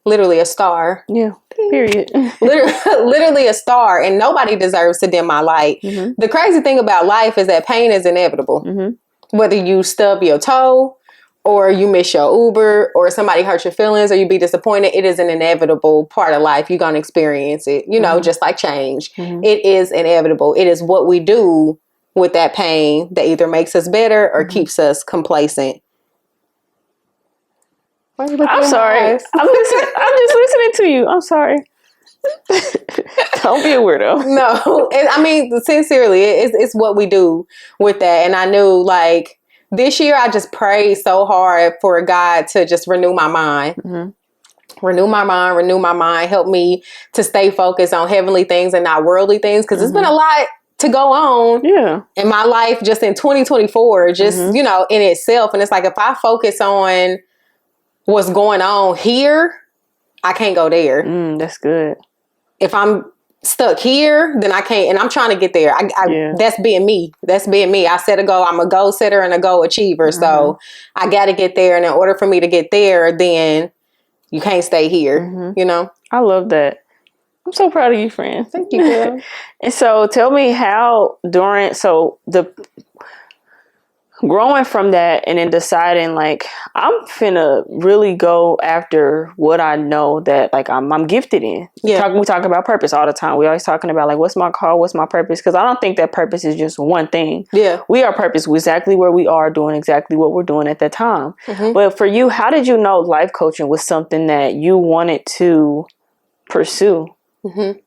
literally a star. Yeah. Period. Literally a star, and nobody deserves to dim my light. The crazy thing about life is that pain is inevitable. Whether you stub your toe, or you miss your Uber, or somebody hurt your feelings, or you be disappointed, it is an inevitable part of life. You're going to experience it, you know, just like change. It is inevitable. It is what we do with that pain that either makes us better or keeps us complacent. I'm sorry. I'm listening. I'm just listening to you. I'm sorry. Don't be a weirdo. No, I mean, sincerely, it's what we do with that. And I knew, like, this year I just prayed so hard for God to just renew my mind. Renew my mind, help me to stay focused on heavenly things and not worldly things. Because it's been a lot to go on in my life just in 2024, just, you know, in itself. And it's like, if I focus on what's going on here, I can't go there. That's good. If I'm stuck here, then I can't, and I'm trying to get there. That's being me. I set a goal. I'm a goal setter and a goal achiever. So I got to get there. And in order for me to get there, then you can't stay here, you know? I love that. I'm so proud of you, friend. Thank you, girl. And so tell me how growing from that and then deciding, like, I'm finna really go after what I know that, like, I'm gifted in. We talk about purpose all the time. We always talking about, like, what's my call? What's my purpose? Because I don't think that purpose is just one thing. Yeah. We are purpose exactly where we are, doing exactly what we're doing at that time. But for you, how did you know life coaching was something that you wanted to pursue? I've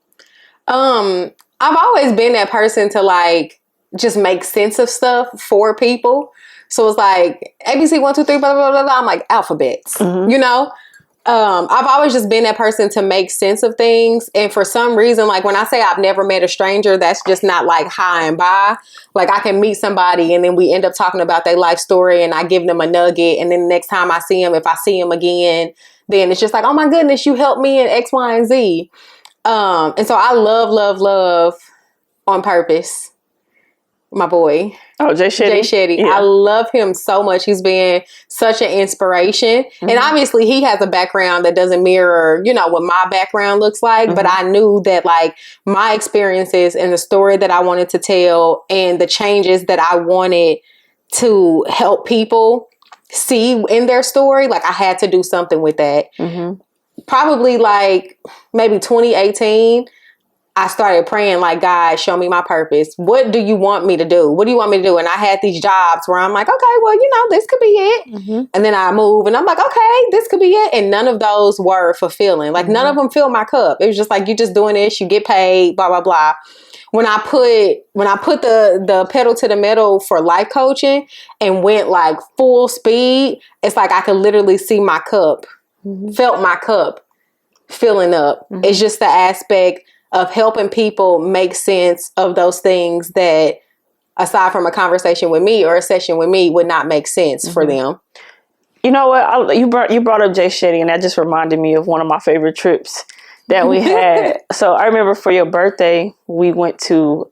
always been that person to, like, just make sense of stuff for people. So it's like ABC 1, 2, 3, blah, blah, blah, blah. I'm like alphabets, you know? I've always just been that person to make sense of things. And for some reason, like, when I say I've never met a stranger, that's just not like high and by. Like, I can meet somebody and then we end up talking about their life story and I give them a nugget. And then the next time I see them, if I see them again, then it's just like, oh my goodness, you helped me in X, Y, and Z. And so I love On Purpose. My boy. Oh, Jay Shetty. Yeah. I love him so much. He's been such an inspiration. And obviously he has a background that doesn't mirror, you know, what my background looks like. But I knew that, like, my experiences and the story that I wanted to tell and the changes that I wanted to help people see in their story, like, I had to do something with that. Probably like maybe 2018. I started praying, like, God, show me my purpose. What do you want me to do? What do you want me to do? And I had these jobs where I'm like, okay, well, you know, this could be it. And then I move and I'm like, okay, this could be it. And none of those were fulfilling. Like, none of them filled my cup. It was just like, you're just doing this, you get paid, blah, blah, blah. When I put the pedal to the metal for life coaching and went, like, full speed, it's like I could literally see my cup, felt my cup filling up. It's just the aspect of helping people make sense of those things that, aside from a conversation with me or a session with me, would not make sense for them. You know what? You brought up Jay Shetty, and that just reminded me of one of my favorite trips that we had. So I remember for your birthday, we went to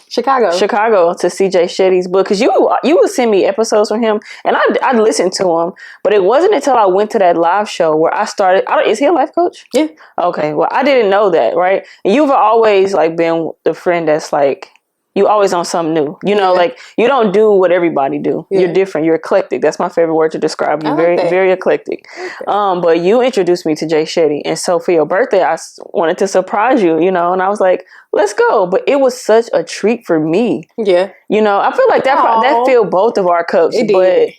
Chicago to see Jay Shetty's book, because you would send me episodes from him and I'd listen to him, but it wasn't until I went to that live show where I started. Is he a life coach? Yeah. Okay. Well, I didn't know that, right? And you've always, like, been the friend that's like, you always on something new, you know, like, you don't do what everybody do. You're different. You're eclectic. That's my favorite word to describe you. Very, very eclectic. But you introduced me to Jay Shetty. And so for your birthday, I wanted to surprise you, you know, and I was like, let's go. But it was such a treat for me. Yeah. You know, I feel like that filled both of our cups. It did. But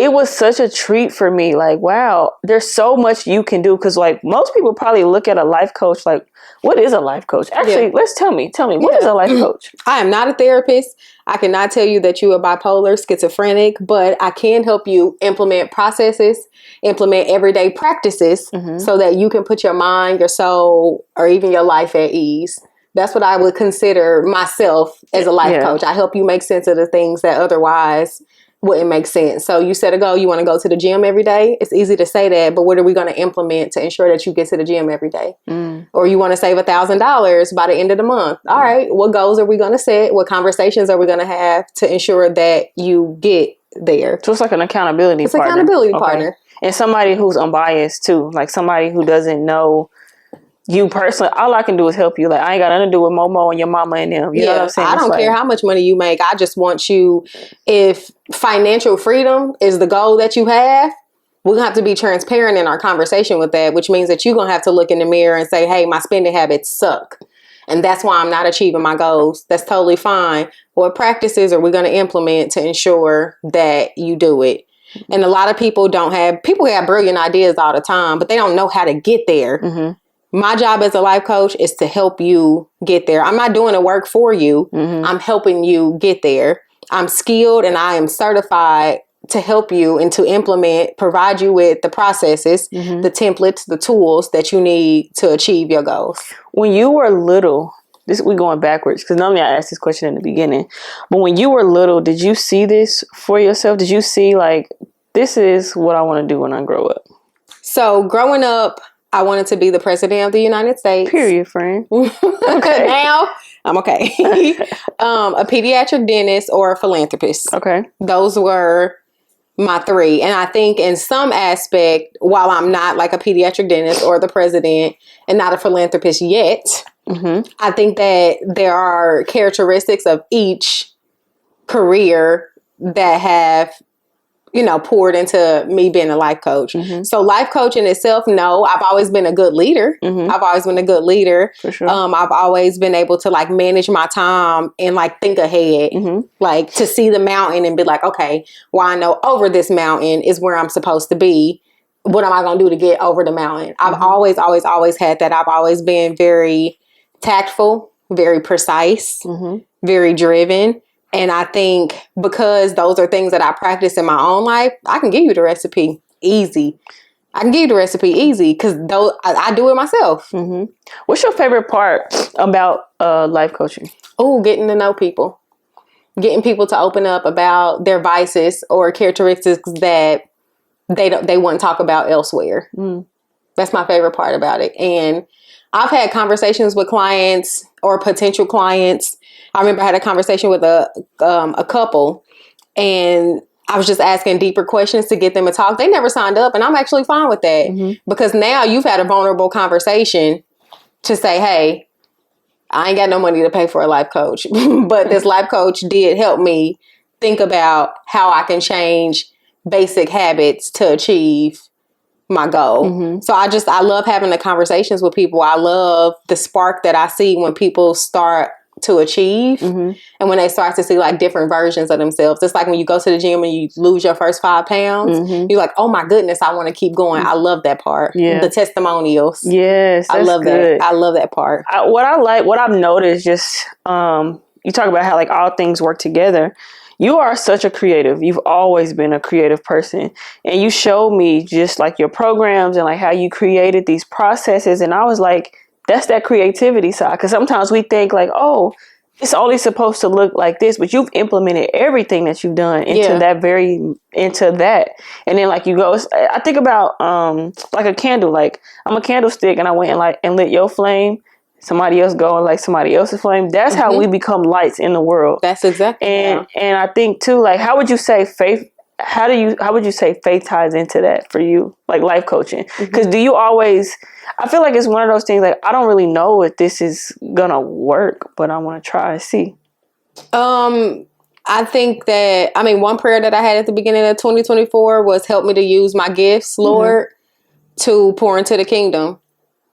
it was such a treat for me. Like, wow, there's so much you can do. Because, like, most people probably look at a life coach like, what is a life coach? Actually, tell me, what is a life coach? I am not a therapist. I cannot tell you that you are bipolar, schizophrenic, but I can help you implement processes, implement everyday practices so that you can put your mind, your soul, or even your life at ease. That's what I would consider myself as a life coach. I help you make sense of the things that otherwise wouldn't make sense. So you set a goal, you want to go to the gym every day. It's easy to say that, but what are we going to implement to ensure that you get to the gym every day? Or you want to save $1,000 by the end of the month. All right, what goals are we going to set? What conversations are we going to have to ensure that you get there? So it's like an accountability partner. It's an accountability partner. and somebody who's unbiased too, like somebody who doesn't know you personally. All I can do is help you. Like, I ain't got nothing to do with Momo and your mama and them. You know what I'm saying? I don't care how much money you make. I just want you, if financial freedom is the goal that you have, we're going to have to be transparent in our conversation with that, which means that you're going to have to look in the mirror and say, hey, my spending habits suck. And that's why I'm not achieving my goals. That's totally fine. What practices are we going to implement to ensure that you do it? And a lot of people have brilliant ideas all the time, but they don't know how to get there. Mm-hmm. My job as a life coach is to help you get there. I'm not doing the work for you. Mm-hmm. I'm helping you get there. I'm skilled and I am certified to help you and to implement, provide you with the processes, mm-hmm. the templates, the tools that you need to achieve your goals. When you were little, we're going backwards because normally I asked this question in the beginning, but when you were little, did you see this for yourself? Did you see like, this is what I want to do when I grow up? So growing up, I wanted to be the president of the United States. Period, friend. Okay. Now, I'm okay. A pediatric dentist or a philanthropist. Okay. Those were my three. And I think in some aspect, while I'm not like a pediatric dentist or the president and not a philanthropist yet, mm-hmm. I think that there are characteristics of each career that have, poured into me being a life coach. Mm-hmm. So life coach in itself, no, I've always been a good leader. Mm-hmm. I've always been a good leader. For sure. I've always been able to like manage my time and like think ahead, mm-hmm. like to see the mountain and be like, okay, well, I know over this mountain is where I'm supposed to be. What am I going to do to get over the mountain? Mm-hmm. I've always had that. I've always been very tactful, very precise, mm-hmm. very driven. And I think because those are things that I practice in my own life, I can give you the recipe easy. Because I do it myself. Mm-hmm. What's your favorite part about life coaching? Oh, getting to know people. Getting people to open up about their vices or characteristics that they wouldn't talk about elsewhere. Mm. That's my favorite part about it. And I've had conversations with clients or potential clients. I remember I had a conversation with a couple and I was just asking deeper questions to get them to talk. They never signed up and I'm actually fine with that mm-hmm. because now you've had a vulnerable conversation to say, hey, I ain't got no money to pay for a life coach, but this life coach did help me think about how I can change basic habits to achieve my goal. Mm-hmm. So I love having the conversations with people. I love the spark that I see when people start to achieve mm-hmm. and when they start to see like different versions of themselves. It's like when you go to the gym and you lose your first 5 pounds, mm-hmm. you're like, oh my goodness, I want to keep going. I love that part. Yeah. The testimonials. Yes. I love good. that. I love that part. What I've noticed just, you talk about how like all things work together. You are such a creative. You've always been a creative person. And you showed me just like your programs and like how you created these processes. And I was like, that's that creativity side. Because sometimes we think like, oh, it's only supposed to look like this. But you've implemented everything that you've done into that. And then like you go, I think about like a candle. Like I'm a candlestick and I went and lit your flame. Somebody else go and like somebody else's flame. That's mm-hmm. how we become lights in the world. That's exactly. And I think too, like, how would you say faith? How would you say faith ties into that for you, like life coaching? Because do you always? I feel like it's one of those things. Like I don't really know if this is gonna work, but I want to try and see. I think that one prayer that I had at the beginning of 2024 was help me to use my gifts, Lord, mm-hmm. to pour into the kingdom.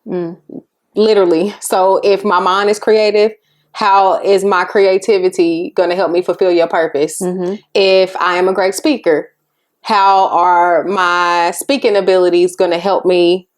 Mm. Literally. So if my mind is creative, how is my creativity going to help me fulfill your purpose? Mm-hmm. If I am a great speaker, how are my speaking abilities going to help me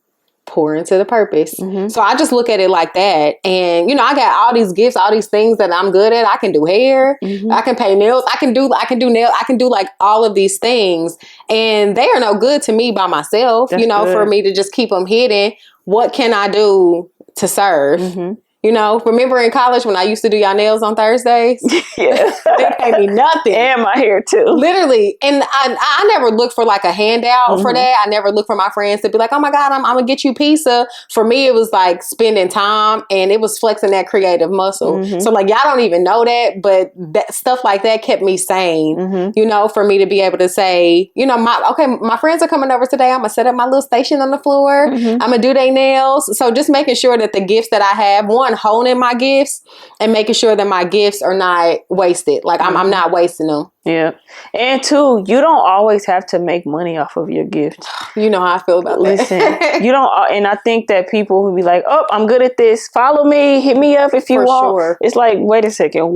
pour into the purpose? Mm-hmm. So I just look at it like that. And, I got all these gifts, all these things that I'm good at. I can do hair. Mm-hmm. I can paint nails. I can do nails. I can do like all of these things. And they are no good to me by myself, That's good. For me to just keep them hidden. What can I do to serve? Mm-hmm. You know, remember in college when I used to do y'all nails on Thursdays? Yeah. They paid me nothing. And my hair too. Literally. And I never looked for like a handout for that. I never looked for my friends to be like, oh my God, I'm going to get you pizza. For me, it was like spending time, and it was flexing that creative muscle. So like, y'all don't even know that, but that stuff like that kept me sane, you know, for me to be able to say, you know, my friends are coming over today. I'm going to set up my little station on the floor. I'm going to do their nails. So just making sure that the gifts that I have, one, honing my gifts and making sure that my gifts are not wasted. Like I'm not wasting them. Yeah. And two, you don't always have to make money off of your gift. You know how I feel about Listen, that. you don't, and I think that people who be like, oh, I'm good at this. Follow me, hit me up if you want. Sure. It's like, wait a second.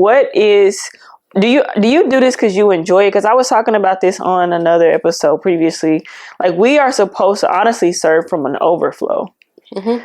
Do you do this because you enjoy it? Because I was talking about this on another episode previously. Like, we are supposed to honestly serve from an overflow.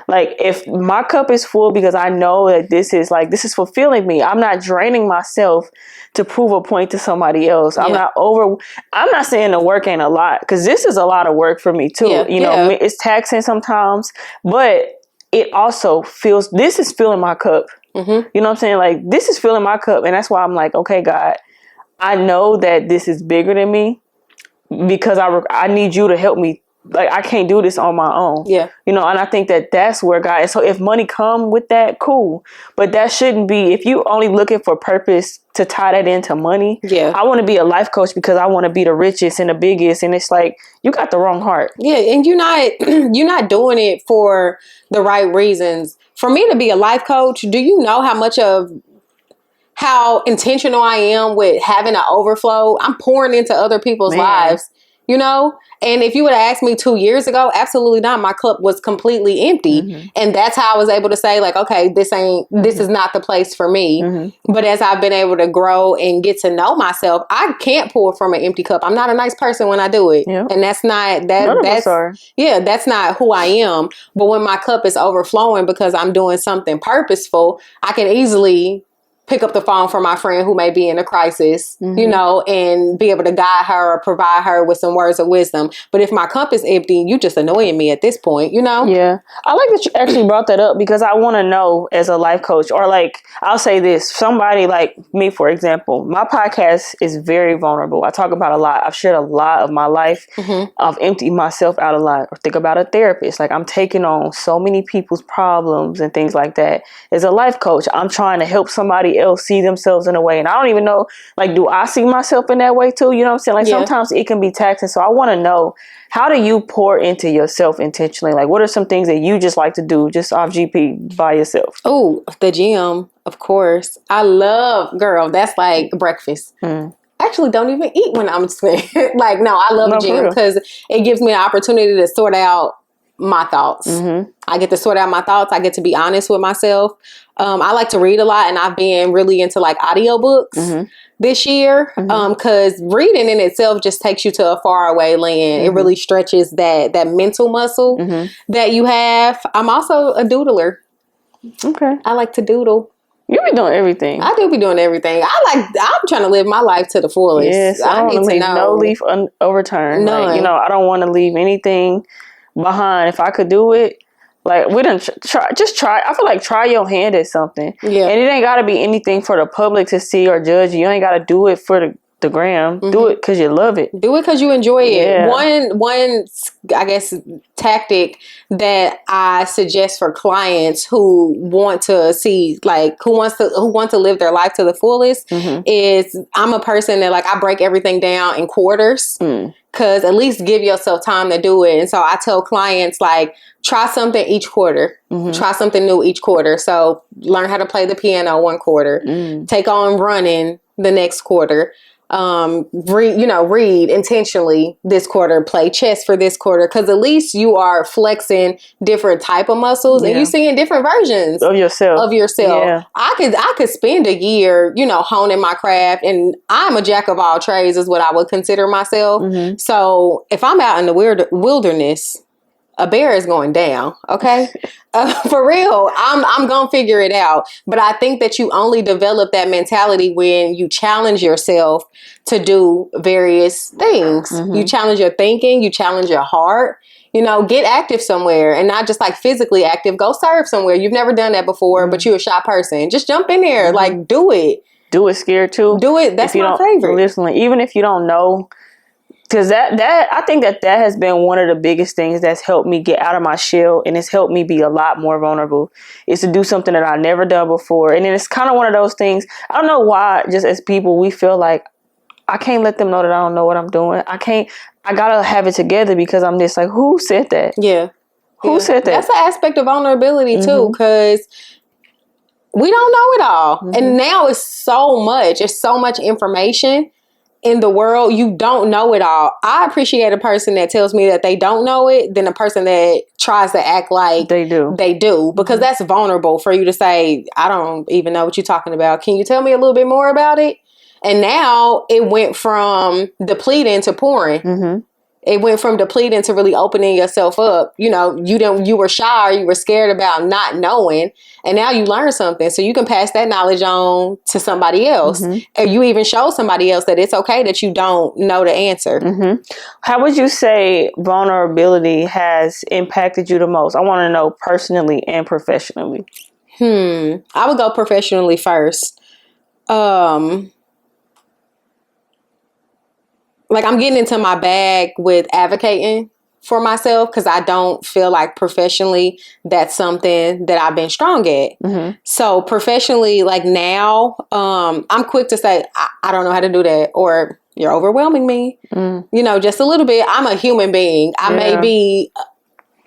Like, if my cup is full because I know that this is fulfilling me, I'm not draining myself to prove a point to somebody else. I'm not saying the work ain't a lot, because this is a lot of work for me too. You know, it's taxing sometimes, but it also this is filling my cup. You know what I'm saying? Like, this is filling my cup. And that's why I'm like, okay, God, I know that this is bigger than me, because I need you to help me. Like, I can't do this on my own. Yeah. You know, and I think that that's where God is. So if money come with that, cool. But that shouldn't be, if you only looking for purpose to tie that into money. Yeah. I want to be a life coach because I want to be the richest and the biggest. And it's like, you got the wrong heart. Yeah. And you're not doing it for the right reasons. For me to be a life coach, do you know how intentional I am with having an overflow? I'm pouring into other people's lives. You know, and if you would have asked me 2 years ago, absolutely not. My cup was completely empty. And that's how I was able to say, like, okay, this is not the place for me. But as I've been able to grow and get to know myself, I can't pour from an empty cup. I'm not a nice person when I do it. And that's not that's not who I am. But when my cup is overflowing because I'm doing something purposeful, I can easily pick up the phone for my friend who may be in a crisis, you know, and be able to guide her or provide her with some words of wisdom. But if my cup is empty, you just annoying me at this point, you know? Yeah. I like that you actually brought that up, because I want to know, as a life coach, or like, I'll say this, somebody like me, for example, my podcast is very vulnerable. I talk about a lot. I've shared a lot of my life. I've emptied myself out a lot. Or think about a therapist. Like, I'm taking on so many people's problems and things like that. As a life coach, I'm trying to help somebody else see themselves in a way, and I don't even know, like, do I see myself in that way too? You know what I'm saying? Like, sometimes it can be taxing. So I want to know, how do you pour into yourself intentionally? Like, what are some things that you just like to do just off GP by yourself? Oh, the gym, of course. I love, girl, that's like breakfast. Actually don't even eat when I'm sick. Like, no, I love the gym because it gives me an opportunity to sort out my thoughts. I get to sort out my thoughts. I get to be honest with myself. I like to read a lot, and I've been really into like audiobooks this year, because reading in itself just takes you to a faraway land. It really stretches that mental muscle that you have. I'm also a doodler. Okay. I like to doodle. You be doing everything. I do be doing everything. I'm trying to live my life to the fullest. Yes, I don't need to leave no leaf overturned. None. Like, you know, I don't want to leave anything behind. If I could do it, like, we didn't try. I feel like try your hand at something. Yeah. And it ain't got to be anything for the public to see or judge you. You ain't got to do it for the gram. Do it because you love it. Do it because you enjoy it. Yeah. One, I guess, tactic that I suggest for clients who want to see, like, who want to live their life to the fullest is, I'm a person that, like, I break everything down in quarters. Because at least give yourself time to do it. And so I tell clients, like, try something each quarter. Try something new each quarter. So learn how to play the piano one quarter. Take on running the next quarter. Read intentionally this quarter, play chess for this quarter, because at least you are flexing different type of muscles and you're seeing different versions of yourself. Yeah. I could spend a year, honing my craft, and I'm a jack of all trades is what I would consider myself. So if I'm out in the wilderness, a bear is going down. Okay. For real, I'm gonna figure it out. But I think that you only develop that mentality when you challenge yourself to do various things. Mm-hmm. You challenge your thinking, you challenge your heart. You know, get active somewhere, and not just like physically active. Go serve somewhere. You've never done that before, but you're a shy person. Just jump in there, like do it. Do it scared too. Do it. That's my favorite. Listen, even if you don't know. Because that I think that has been one of the biggest things that's helped me get out of my shell, and it's helped me be a lot more vulnerable, is to do something that I've never done before. And then it's kind of one of those things, I don't know why, just as people, we feel like, I can't let them know that I don't know what I'm doing. I gotta have it together because I'm just like, who said that? Yeah. Who said that? That's an aspect of vulnerability too, because we don't know it all. Mm-hmm. And now it's so much information in the world. You don't know it all. I appreciate a person that tells me that they don't know it than a person that tries to act like they do, because that's vulnerable for you to say, I don't even know what you're talking about. Can you tell me a little bit more about it? And now it went from depleting to pouring. Mm-hmm. It went from depleting to really opening yourself up. You know, you were shy, or you were scared about not knowing, and now you learn something. So you can pass that knowledge on to somebody else. Mm-hmm. And you even show somebody else that it's okay that you don't know the answer. Mm-hmm. How would you say vulnerability has impacted you the most? I want to know personally and professionally. I would go professionally first. Like, I'm getting into my bag with advocating for myself because I don't feel like professionally that's something that I've been strong at. Mm-hmm. So professionally, like now, I'm quick to say, I don't know how to do that, or you're overwhelming me. You know, just a little bit. I'm a human being. I may be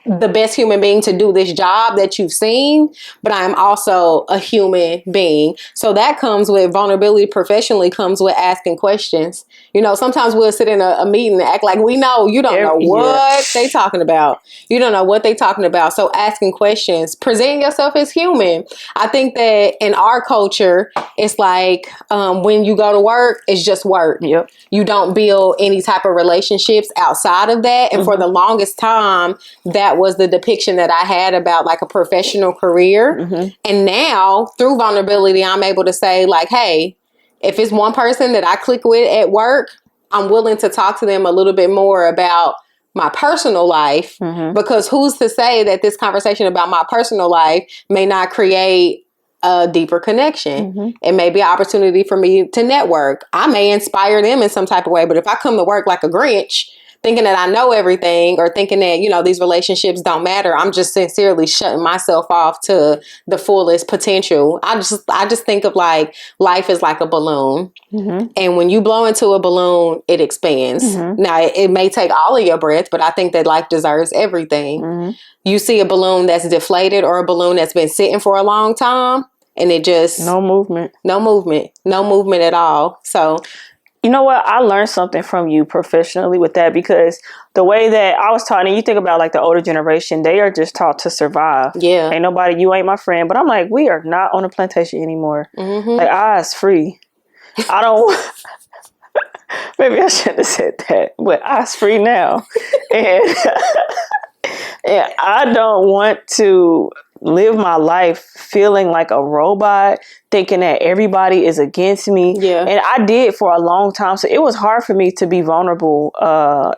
the best human being to do this job that you've seen, but I am also a human being. So that comes with vulnerability. Professionally comes with asking questions. You know, sometimes we'll sit in a meeting and act like we know. You don't know what they talking about. You don't know what they talking about. So asking questions, presenting yourself as human. I think that in our culture, it's like when you go to work, it's just work. Yep. You don't build any type of relationships outside of that. And for the longest time, that was the depiction that I had about like a professional career. Mm-hmm. And now through vulnerability, I'm able to say like, hey, if it's one person that I click with at work, I'm willing to talk to them a little bit more about my personal life, because who's to say that this conversation about my personal life may not create a deeper connection. It may be an opportunity for me to network. I may inspire them in some type of way, but if I come to work like a Grinch, thinking that I know everything, or thinking that, you know, these relationships don't matter, I'm just sincerely shutting myself off to the fullest potential. I just think of like life is like a balloon. And when you blow into a balloon, it expands. Now, it may take all of your breath, but I think that life deserves everything. You see a balloon that's deflated or a balloon that's been sitting for a long time, and it just... No movement at all. So... You know what? I learned something from you professionally with that, because the way that I was taught, and you think about like the older generation, they are just taught to survive. Yeah. Ain't nobody, you ain't my friend. But I'm like, we are not on a plantation anymore. Like, eyes free. I don't, maybe I shouldn't have said that, but eyes free now. And I don't want to live my life feeling like a robot, thinking that everybody is against me. Yeah. And I did for a long time. So it was hard for me to be vulnerable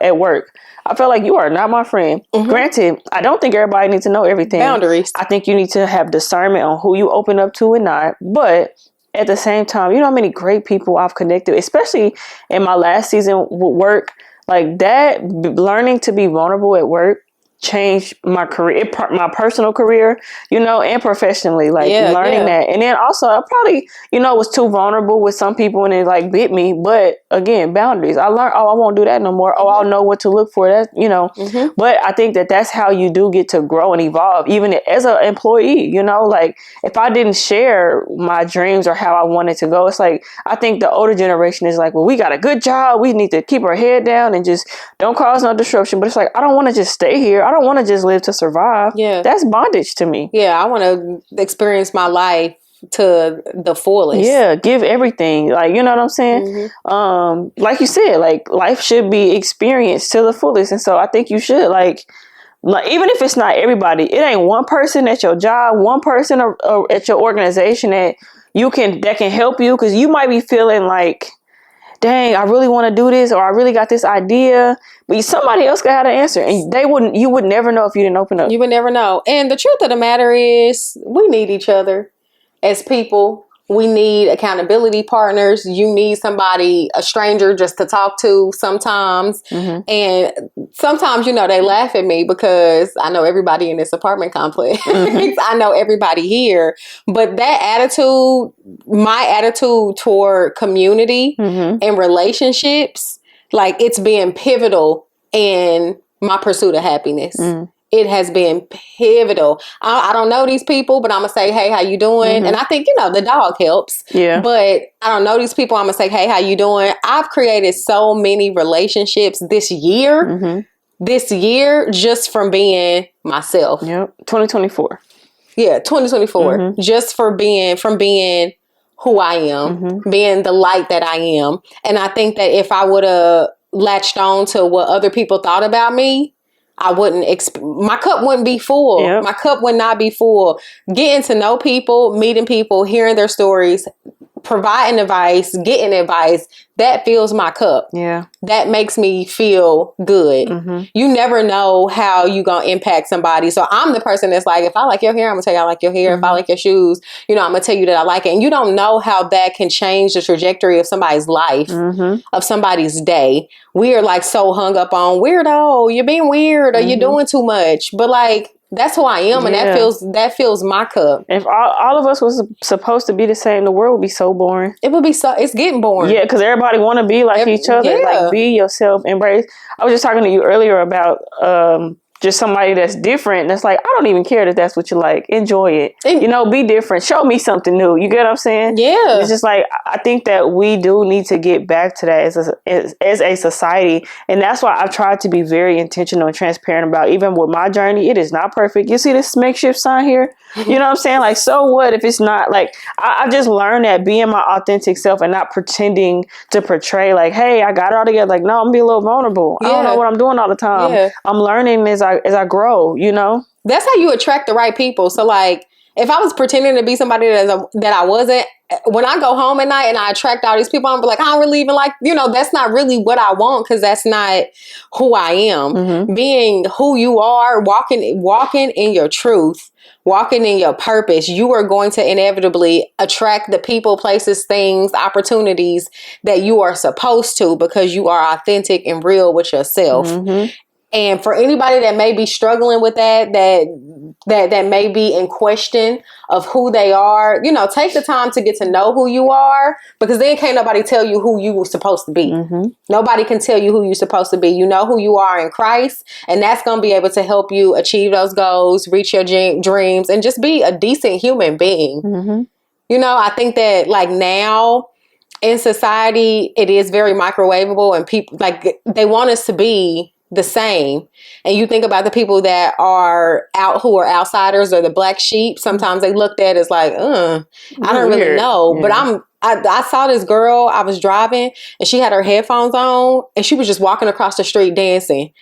at work. I felt like you are not my friend. Granted, I don't think everybody needs to know everything. Boundaries. I think you need to have discernment on who you open up to and not. But at the same time, you know how many great people I've connected, especially in my last season with work, like that, learning to be vulnerable at work changed my career, my personal career, you know, and professionally, like learning that. And then also I probably, you know, was too vulnerable with some people and it like bit me. But again, boundaries. I learned, I won't do that no more. I'll know what to look for. That, you know, but I think that that's how you do get to grow and evolve, even as an employee, you know, like if I didn't share my dreams or how I wanted to go, it's like, I think the older generation is like, well, we got a good job. We need to keep our head down and just don't cause no disruption. But it's like, I don't want to just stay here. I don't want to just live to survive. Yeah. That's bondage to me. Yeah. I want to experience my life to the fullest. Yeah. Give everything. Like, you know what I'm saying? Like you said, like life should be experienced to the fullest. And so I think you should like like, even if it's not everybody, it ain't one person at your job, one person or at your organization that can help you, because you might be feeling like, dang, I really want to do this, or I really got this idea, but somebody else could have the answer, and you would never know if you didn't open up. You would never know. And the truth of the matter is, we need each other as people. We need accountability partners. You need somebody, a stranger, just to talk to sometimes. Mm-hmm. And sometimes, they laugh at me because I know everybody in this apartment complex. Mm-hmm. I know everybody here. But that attitude, my attitude toward community mm-hmm. and relationships, like, it's been pivotal in my pursuit of happiness. Mm. It has been pivotal. I don't know these people, but I'm going to say, hey, how you doing? Mm-hmm. And I think, the dog helps. Yeah. But I don't know these people. I'm going to say, hey, how you doing? I've created so many relationships this year. Mm-hmm. This year, just from being myself. Yep. 2024. Yeah, 2024. Mm-hmm. Just from being who I am, mm-hmm. being the light that I am. And I think that if I would have latched on to what other people thought about me, I wouldn't, my cup wouldn't be full. Yep. My cup would not be full. Getting to know people, meeting people, hearing their stories, providing advice, getting advice, that fills my cup. Yeah. That makes me feel good. Mm-hmm. You never know how you going to impact somebody. So I'm the person that's like, if I like your hair, I'm going to tell you I like your hair. Mm-hmm. If I like your shoes, I'm going to tell you that I like it. And you don't know how that can change the trajectory of somebody's life, mm-hmm. of somebody's day. We are like so hung up on weirdo, you're being weird, or mm-hmm. you're doing too much. But like, that's who I am, and that fills my cup. If all of us was supposed to be the same, the world would be so boring. It would be it's getting boring. Yeah, because everybody want to be like each other. Yeah. Like, be yourself, embrace. I was just talking to you earlier about just somebody that's different. And it's like, I don't even care that that's what you like. Enjoy it. Be different. Show me something new. You get what I'm saying? Yeah. It's just like, I think that we do need to get back to that as a society. And that's why I've tried to be very intentional and transparent about, even with my journey, it is not perfect. You see this makeshift sign here? You know what I'm saying? Like, so what if it's not? Like, I just learned that being my authentic self and not pretending to portray like, hey, I got it all together. Like, no, I'm gonna be a little vulnerable. Yeah. I don't know what I'm doing all the time. Yeah. I'm learning as I grow, That's how you attract the right people. So like, if I was pretending to be somebody that I wasn't, when I go home at night and I attract all these people, I'm like, I don't really even like, that's not really what I want, because that's not who I am. Mm-hmm. Being who you are, walking in your truth, walking in your purpose, you are going to inevitably attract the people, places, things, opportunities that you are supposed to, because you are authentic and real with yourself. Mm-hmm. And for anybody that may be struggling with that may be in question of who they are, take the time to get to know who you are, because then can't nobody tell you who you were supposed to be. Mm-hmm. Nobody can tell you who you're supposed to be. You know who you are in Christ, and that's going to be able to help you achieve those goals, reach your dreams, and just be a decent human being. Mm-hmm. I think that like now in society, it is very microwavable, and people like they want us to be the same. And you think about the people that are who are outsiders or the black sheep. Sometimes they looked at as like, I don't really know. Yeah. But I saw this girl, I was driving, and she had her headphones on, and she was just walking across the street dancing.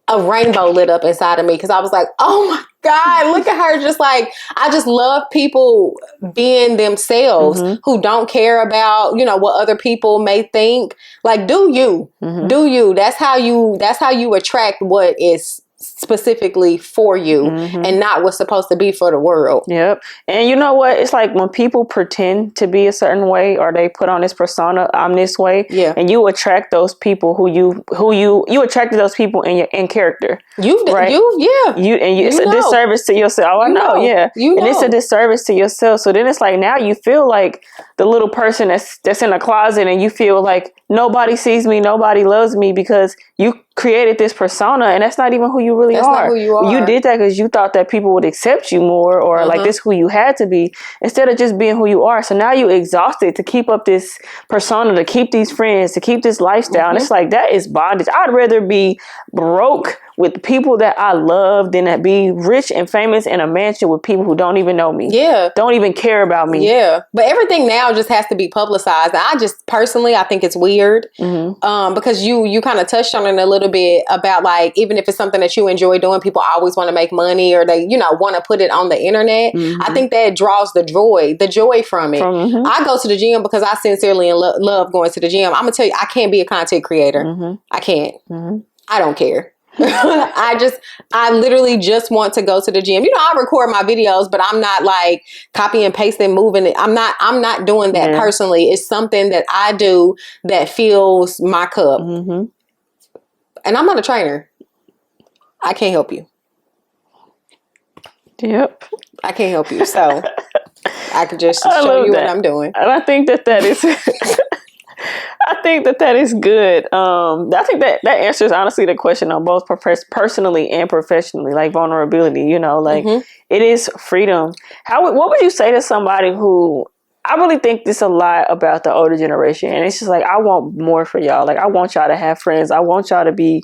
A rainbow lit up inside of me, because I was like, oh my God, look at her. Just like, I just love people being themselves, mm-hmm. who don't care about, what other people may think. Like, do you, mm-hmm. do you, that's how you attract what is specifically for you, mm-hmm. and not what's supposed to be for the world. Yep. And you know what? It's like when people pretend to be a certain way, or they put on this persona, I'm this way. Yeah. And you attract those people who you attracted those people in character. It's a disservice to yourself. Oh, I know. Yeah. And it's a disservice to yourself. So then it's like, now you feel like the little person that's in a closet, and you feel like nobody sees me, nobody loves me, because you created this persona, and that's not even who you really are. That's not who you are. You did that because you thought that people would accept you more, or uh-huh. like this who you had to be, instead of just being who you are. So now you exhausted to keep up this persona, to keep these friends, to keep this lifestyle. Mm-hmm. And it's like, that is bondage. I'd rather be broke with people that I love than to be rich and famous in a mansion with people who don't even know me. Yeah. Don't even care about me. Yeah. But everything now just has to be publicized. I just personally, I think it's weird. Because you kind of touched on it a little bit about like, even if it's something that you enjoy doing, people always want to make money or they, want to put it on the internet. I think that draws the joy from it. I go to the gym because I sincerely love going to the gym. I'm going to tell you, I can't be a content creator. I can't. I don't care. I literally just want to go to the gym. I record my videos, but I'm not like copy and pasting, moving it. I'm not doing that personally. It's something that I do that fills my cup. And I'm not a trainer. I can't help you. Yep. I can't help you. So I can just show you what I'm doing. And I think that is I think that is good. I think that answers honestly the question on both personally and professionally, like vulnerability, it is freedom. What would you say to somebody who, I really think this a lot about the older generation, and it's just like, I want more for y'all. Like, I want y'all to have friends. I want y'all to be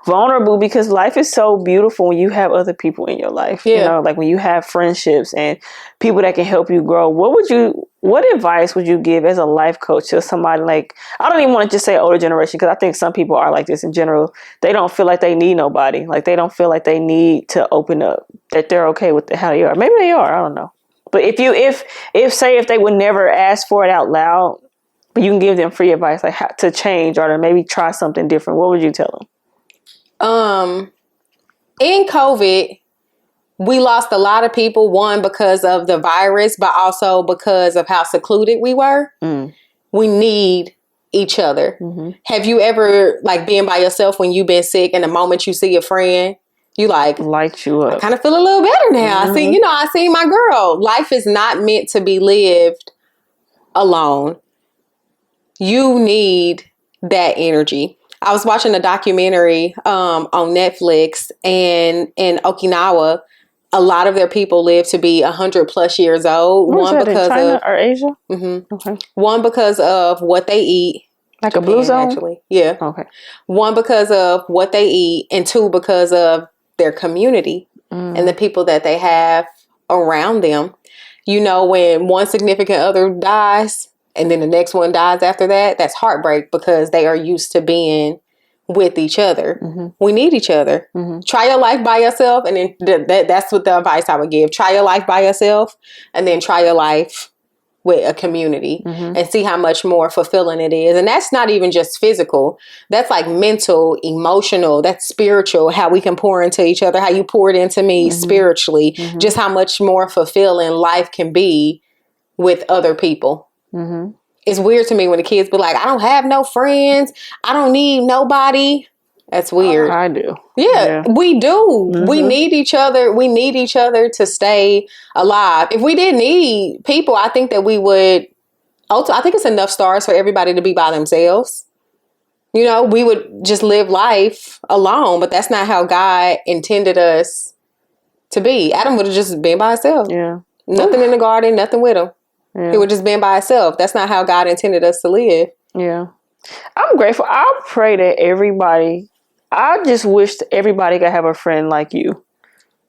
vulnerable because life is so beautiful when you have other people in your life. Like when you have friendships and people that can help you grow. What advice would you give as a life coach to somebody like, I don't even want to just say older generation, because I think some people are like this in general. They don't feel like they need nobody. Like they don't feel like they need to open up, that they're okay with how they are. Maybe they are. I don't know. But if they would never ask for it out loud, but you can give them free advice, like how to change or to maybe try something different, what would you tell them? In COVID, we lost a lot of people, one, because of the virus, but also because of how secluded we were. We need each other. Have you ever been by yourself when you've been sick and the moment you see a friend, you light you up? I kind of feel a little better now. I see my girl. Life is not meant to be lived alone. You need that energy. I was watching a documentary on Netflix, and in Okinawa, a lot of their people live to be 100+ years old. One because in China or Asia? Okay. One because of what they eat. Like Japan, a blue zone? Actually. Yeah. Okay. One because of what they eat, and two because of their community and the people that they have around them. When one significant other dies and then the next one dies after that, that's heartbreak because they are used to being with each other. We need each other. Try your life by yourself, and then that's what the advice I would give. Try your life by yourself, and then try your life with a community and see how much more fulfilling it is. And that's not even just physical. That's like mental, emotional, that's spiritual, how we can pour into each other, how you poured into me spiritually, just how much more fulfilling life can be with other people. It's weird to me when the kids be like, I don't have no friends. I don't need nobody. That's weird. I do. Yeah, we do. We need each other. We need each other to stay alive. If we didn't need people, I think that we would. Also, I think it's enough stars for everybody to be by themselves. We would just live life alone, but that's not how God intended us to be. Adam would have just been by himself. Yeah. Nothing in the garden, nothing with him. Yeah. He would just been by himself. That's not how God intended us to live. Yeah. I'm grateful. I pray that I just wish everybody could have a friend like you.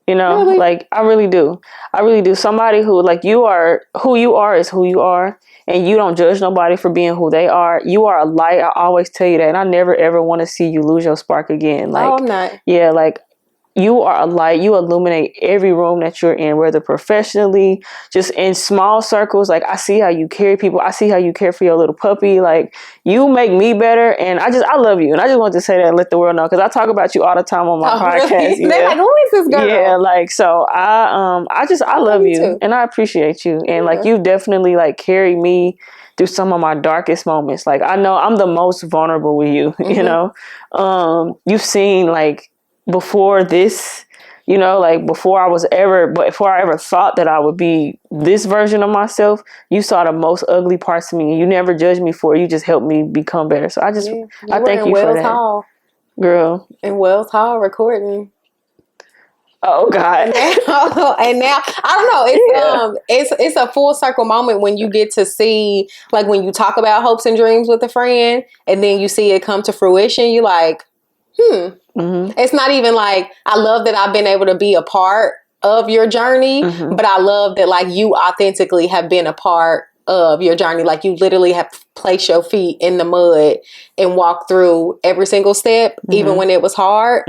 Really? Like, I really do. I really do. Somebody who, like, who you are is who you are. And you don't judge nobody for being who they are. You are a light. I always tell you that. And I never, ever want to see you lose your spark again. Like, I'm not. Yeah, like, you are a light. You illuminate every room that you're in, whether professionally, just in small circles. Like, I see how you carry people. I see how you care for your little puppy. Like, you make me better. And I love you. And I just want to say that and let the world know, because I talk about you all the time on my podcast. Really? They're like, who is this girl? Yeah, like, so I love you too. And I appreciate you. And like, you definitely like carry me through some of my darkest moments. Like, I know I'm the most vulnerable with you, you've seen, like, before this, before I ever thought that I would be this version of myself, you saw the most ugly parts of me, and you never judged me for it. You just helped me become better. So I thank you for that. Hall. Girl. In Wells Hall recording. Oh God. And now I don't know. It's a full circle moment when you get to see, like, when you talk about hopes and dreams with a friend and then you see it come to fruition, you like, It's not even like, I love that I've been able to be a part of your journey, but I love that like you authentically have been a part of your journey. Like you literally have placed your feet in the mud and walked through every single step, even when it was hard.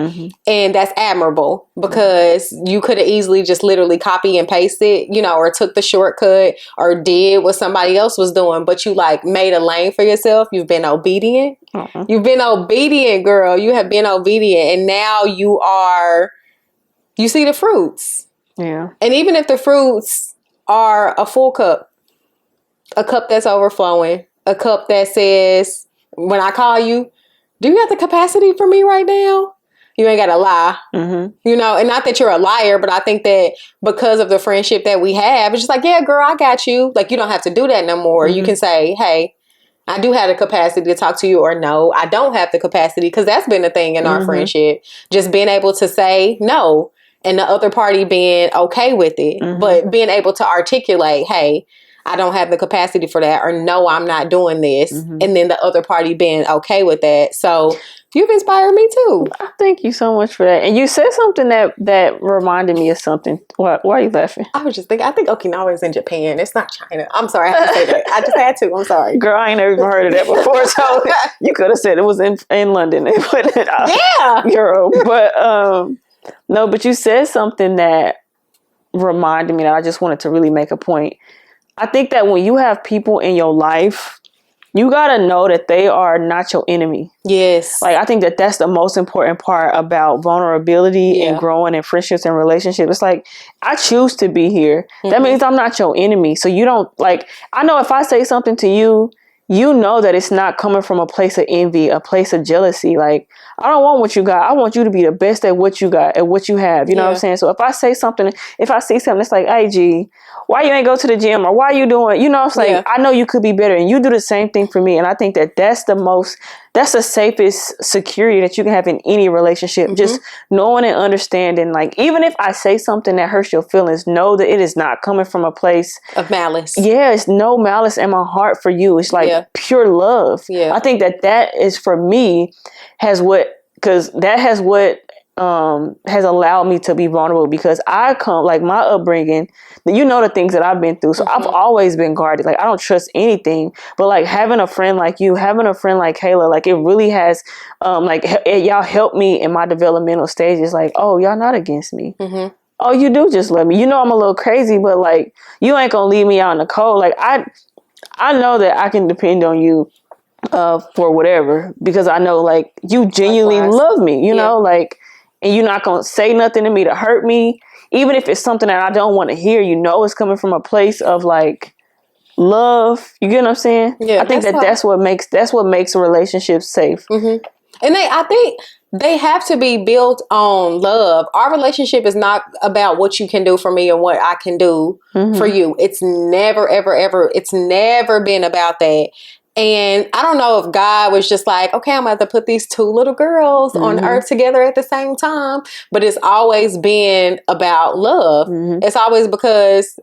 And that's admirable, because you could have easily just literally copy and paste it, you know, or took the shortcut or did what somebody else was doing, but you like made a lane for yourself. You've been obedient. You've been obedient, girl. You have been obedient. And now you see the fruits. Yeah. And even if the fruits are a full cup, a cup that's overflowing, a cup that says, when I call you, do you have the capacity for me right now? You ain't got to lie. You know, and not that you're a liar, but I think that because of the friendship that we have, it's just like, yeah, girl, I got you. Like, you don't have to do that no more. You can say, hey, I do have the capacity to talk to you, or no, I don't have the capacity, because that's been a thing in our friendship. Just being able to say no, and the other party being okay with it, but being able to articulate, hey, I don't have the capacity for that, or no, I'm not doing this. And then the other party being okay with that. So you've inspired me too. Thank you so much for that. And you said something that reminded me of something. Why are you laughing? I was just thinking, I think Okinawa is in Japan. It's not China. I'm sorry. I have to say that. I just had to. I'm sorry. Girl, I ain't never even heard of that before. So you could have said it was in London. Yeah. Euro. But no, but you said something that reminded me that I just wanted to really make a point. I think that when you have people in your life, you got to know that they are not your enemy. Yes. Like, I think that that's the most important part about vulnerability and growing in friendships and relationships. It's like, I choose to be here. That means I'm not your enemy. So you don't, like, I know if I say something to you, you know that it's not coming from a place of envy, a place of jealousy. Like, I don't want what you got. I want you to be the best at what you got, at what you have. You know what I'm saying? So if I say something, if I see something, it's like, hey, G, why you ain't go to the gym, or why you doing, you know, it's like, I know you could be better, and you do the same thing for me. And I think that that's the safest security that you can have in any relationship. Just knowing and understanding, like, even if I say something that hurts your feelings, know that it is not coming from a place of malice. Yeah, it's no malice in my heart for you. It's like pure love. I think that is, for me, has what has allowed me to be vulnerable, because I come, like, my upbringing, you know, the things that I've been through. So I've always been guarded. Like, I don't trust anything. But like, having a friend like you, having a friend like Kayla, like, it really has, y'all helped me in my developmental stages. Like, oh, y'all not against me. Oh, you do just love me. You know, I'm a little crazy, but like, you ain't gonna leave me out in the cold. Like, I know that I can depend on you for whatever, because I know, like, you genuinely love me, you know, like, and you're not going to say nothing to me to hurt me. Even if it's something that I don't want to hear, you know, it's coming from a place of, like, love. You get what I'm saying? Yeah. I think that's what makes a relationship safe. And I think they have to be built on love. Our relationship is not about what you can do for me and what I can do for you. It's never, ever, ever. It's never been about that. And I don't know if God was just like, okay, I'm about to put these two little girls on earth together at the same time. But it's always been about love. It's always because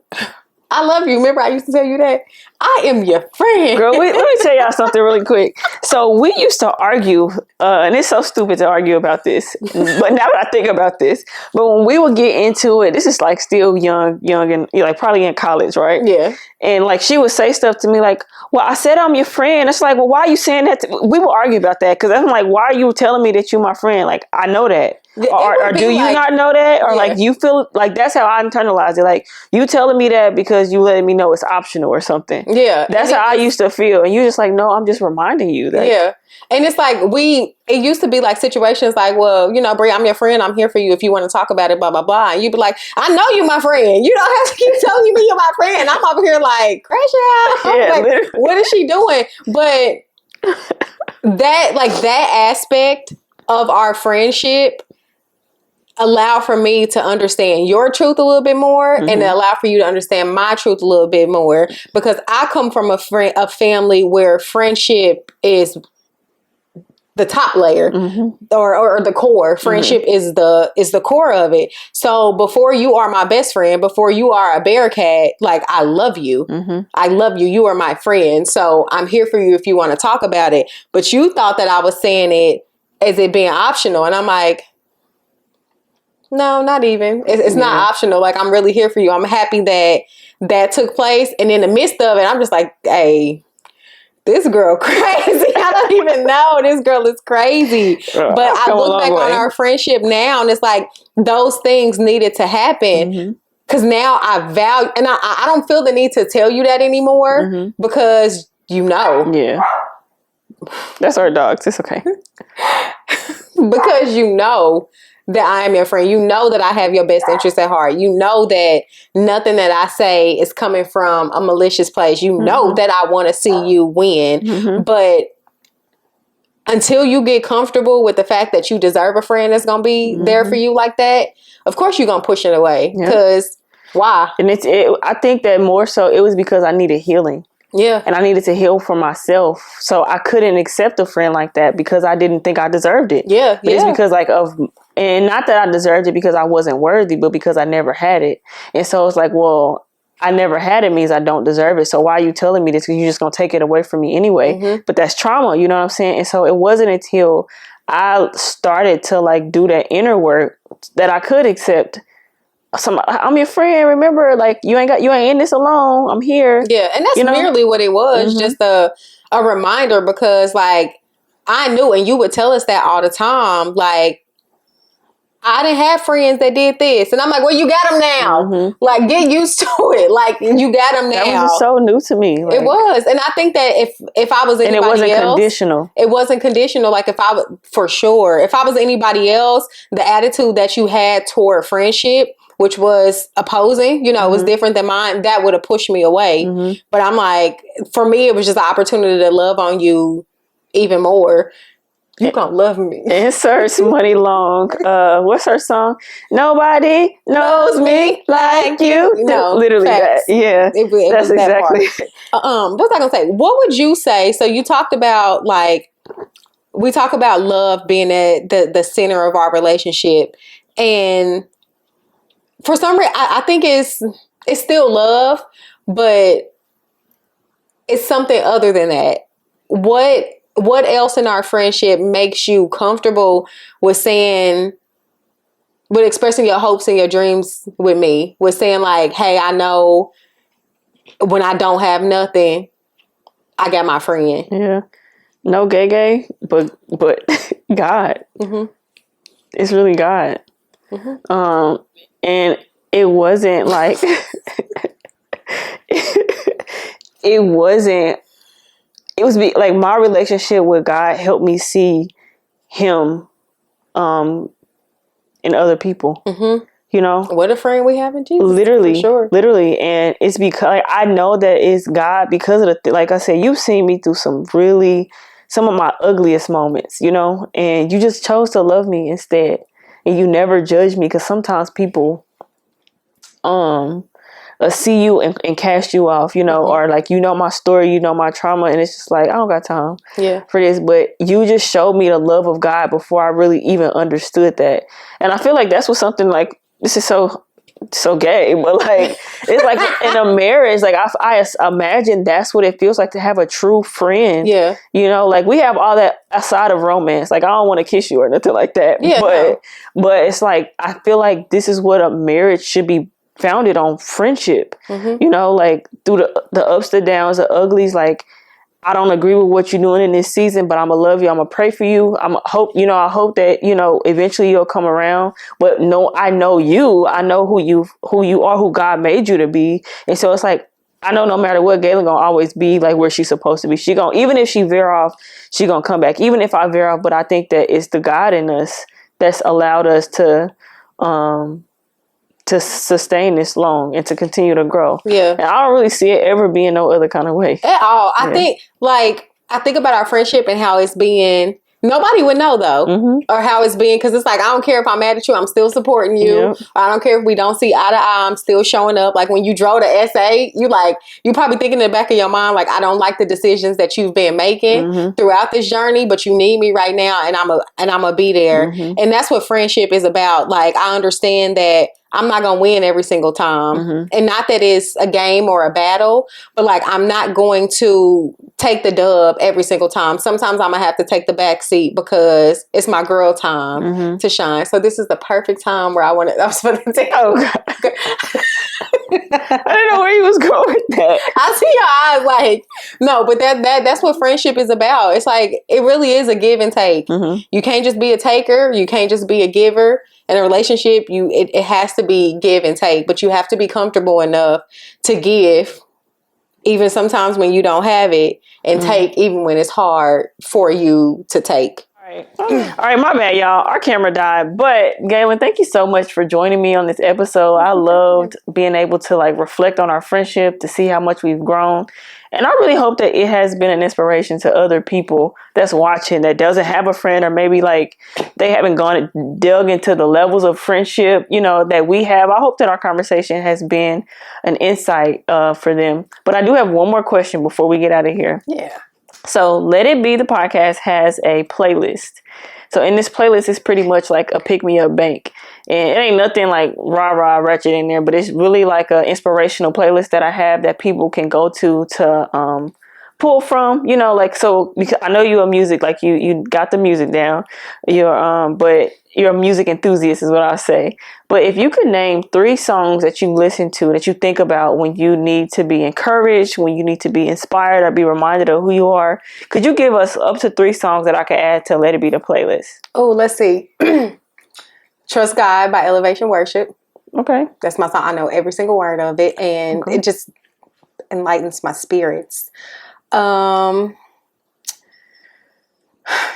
I love you. Remember I used to tell you that? I am your friend. Girl, let me tell y'all something really quick. So we used to argue, and it's so stupid to argue about this, but now that I think about this, but when we would get into it, this is like still young and like probably in college, right? Yeah. And like, she would say stuff to me like, well, I said I'm your friend. It's like, well, why are you saying that? We would argue about that, because I'm like, why are you telling me that you're my friend? Like, I know that. Or do you not know that? Or like, you feel like, that's how I internalize it. Like, you telling me that because you letting me know it's optional or something. Yeah. That's how I used to feel. And you're just like, no, I'm just reminding you that. Yeah. And it's like, it used to be like situations like, well, you know, Brie, I'm your friend. I'm here for you if you want to talk about it, blah, blah, blah. And you'd be like, I know you my friend. You don't have to keep telling me you're my friend. I'm over here like, crash out. Yeah, like, what is she doing? But that aspect of our friendship allow for me to understand your truth a little bit more, and allow for you to understand my truth a little bit more, because I come from a family where friendship is the top layer or the core. Friendship is the core of it. So before you are my best friend, before you are a Bearcat, like, I love you. I love you. You are my friend. So I'm here for you if you want to talk about it. But you thought that I was saying it as it being optional. And I'm like, no, not even. It's not optional. Like, I'm really here for you. I'm happy that took place. And in the midst of it, I'm just like, hey, this girl crazy. I don't even know. This girl is crazy. But I look back on our friendship now, and it's like those things needed to happen. Because now I value, and I don't feel the need to tell you that anymore because you know. Yeah. That's our dogs. It's okay. Because you know that I am your friend. You know that I have your best interest at heart. You know that nothing that I say is coming from a malicious place. You know that I want to see you win. But until you get comfortable with the fact that you deserve a friend that's going to be there for you like that, of course you're going to push it away. Because why? And I think that more so it was because I needed healing. Yeah. And I needed to heal for myself. So I couldn't accept a friend like that because I didn't think I deserved it. Yeah. But it's because and not that I deserved it because I wasn't worthy, but because I never had it. And so it's like, well, I never had it means I don't deserve it. So why are you telling me this? Because you're just going to take it away from me anyway. But that's trauma, you know what I'm saying? And so it wasn't until I started to like do that inner work that I could accept I'm your friend. Remember, like you ain't in this alone. I'm here. Yeah, and that's merely what it was, just a reminder. Because like I knew, and you would tell us that all the time. Like I didn't have friends that did this, and I'm like, well, you got them now. Like get used to it. Like you got them now. That was just so new to me. Like, it was, and I think that if I was anybody else, and it wasn't conditional. It wasn't conditional. Like if I was, for sure, if I was anybody else, the attitude that you had toward friendship, which was opposing, it was different than mine, that would have pushed me away. But I'm like, for me, it was just an opportunity to love on you even more. You gonna love me. Insert Money Long. What's her song? Nobody knows me like you. Literally facts. that. Yeah. That's exactly. What was I gonna say? What would you say? So you talked about we talk about love being at the center of our relationship, and for some reason, I think it's still love, but it's something other than that. What else in our friendship makes you comfortable with expressing your hopes and your dreams with me? With saying like, hey, I know when I don't have nothing, I got my friend. Yeah. No gay, but God. It's really God. And it wasn't like, it was like my relationship with God helped me see him in other people. What a friend we have in Jesus. Literally, for sure. Literally. And it's because I know that it's God because of like I said, you've seen me through some of my ugliest moments, and you just chose to love me instead. And you never judge me, because sometimes people see you and cast you off, or like, my story, my trauma, and it's just like, I don't got time for this. But you just showed me the love of God before I really even understood that. And I feel like that's what something like, this is so gay, but like, it's like in a marriage, like I imagine that's what it feels like to have a true friend. Yeah. Like we have all that aside of romance. Like I don't want to kiss you or nothing like that. Yeah, but it's like, I feel like this is what a marriage should be founded on: friendship. Like through the ups, the downs, the uglies. Like, I don't agree with what you're doing in this season, but I'm gonna love you. I'm gonna pray for you. I hope that, eventually you'll come around. But no, I know you. I know who you are, who God made you to be. And so it's like, I know no matter what, Gaelynn gonna always be like where she's supposed to be. Even if she veer off, she gonna come back. Even if I veer off, but I think that it's the God in us that's allowed us to sustain this long and to continue to grow. Yeah. And I don't really see it ever being no other kind of way. At all. I think about our friendship and how it's being, nobody would know though, or how it's being, because it's like, I don't care if I'm mad at you, I'm still supporting you. Yep. I don't care if we don't see eye to eye, I'm still showing up. Like when you draw the essay, you probably thinking in the back of your mind, like, I don't like the decisions that you've been making throughout this journey, but you need me right now, and I'm a be there. And that's what friendship is about. Like, I understand that I'm not going to win every single time. And not that it's a game or a battle, but like, I'm not going to take the dub every single time. Sometimes I'm going to have to take the back seat because it's my girl time to shine. So this is the perfect time where I was going to take. Oh, God. I didn't know where you was going with that. I see your eyes like, no, but that's what friendship is about. It's like, it really is a give and take. You can't just be a taker. You can't just be a giver. In a relationship, it has to be give and take, but you have to be comfortable enough to give, even sometimes when you don't have it, and take even when it's hard for you to take. All right, my bad, y'all. Our camera died. But Gaelynn, thank you so much for joining me on this episode. I loved being able to like reflect on our friendship, to see how much we've grown. And I really hope that it has been an inspiration to other people that's watching that doesn't have a friend, or maybe like they haven't dug into the levels of friendship, you know, that we have. I hope that our conversation has been an insight for them. But I do have one more question before we get out of here. Yeah. So Let It Be, the podcast, has a playlist. So in this playlist, it's pretty much like a pick-me-up bank. And it ain't nothing like rah-rah ratchet in there, but it's really like an inspirational playlist that I have that people can go to pull from, you know, like, so because I know you're a music, like you got the music down, but you're a music enthusiast is what I say. But if you could name 3 songs that you listen to, that you think about when you need to be encouraged, when you need to be inspired or be reminded of who you are, could you give us up to 3 songs that I could add to Let It Be the playlist? Oh, let's see. Trust God by Elevation Worship. Okay. That's my song. I know every single word of it, and it just enlightens my spirits.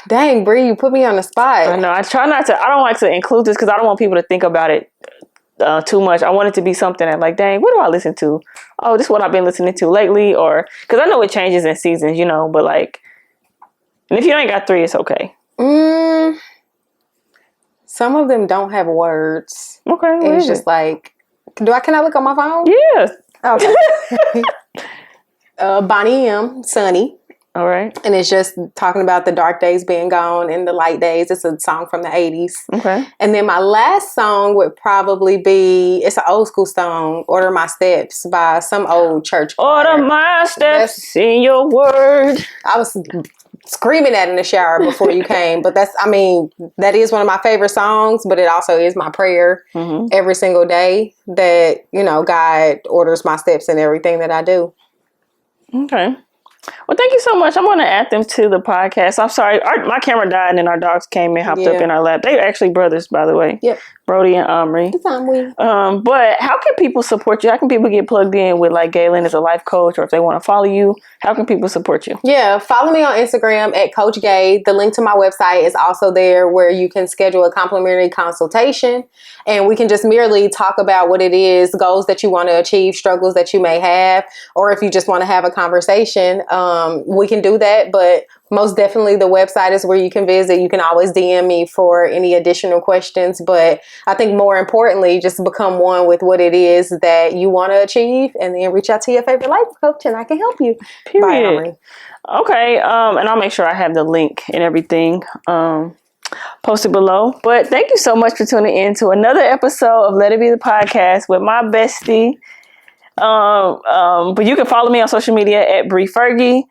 Dang, Bree, you put me on the spot. I know. I don't like to include this because I don't want people to think about it too much. I want it to be something that like, dang, what do I listen to? Oh, this is what I've been listening to lately, or because I know it changes in seasons, you know, but like, and if you ain't got 3, it's okay. Some of them don't have words. Okay. It's just like, can I look on my phone? Yeah. Okay. Bonnie M, Sunny. All right. And it's just talking about the dark days being gone and the light days. It's a song from the 80s. Okay. And then my last song would probably be, it's an old school song, Order My Steps by some old church choir. Order my steps in your word. I was screaming that in the shower before you came. But that is one of my favorite songs, but it also is my prayer every single day that, you know, God orders my steps in everything that I do. Okay. Well, thank you so much. I'm going to add them to the podcast. I'm sorry. My camera died and then our dogs came and hopped up in our lap. They're actually brothers, by the way. Yep. Brody and Omri. But how can people support you? How can people get plugged in with like Gaelynn as a life coach, or if they want to follow you, how can people support you? Yeah, follow me on Instagram at Coach Gay. The link to my website is also there where you can schedule a complimentary consultation and we can just merely talk about what it is, goals that you want to achieve, struggles that you may have, or if you just want to have a conversation, we can do that. But most definitely the website is where you can visit. You can always DM me for any additional questions. But I think more importantly, just become one with what it is that you want to achieve, and then reach out to your favorite life coach and I can help you. Period. Okay. And I'll make sure I have the link and everything posted below. But thank you so much for tuning in to another episode of Let It Be the podcast with my bestie. But you can follow me on social media at Bree Fergie.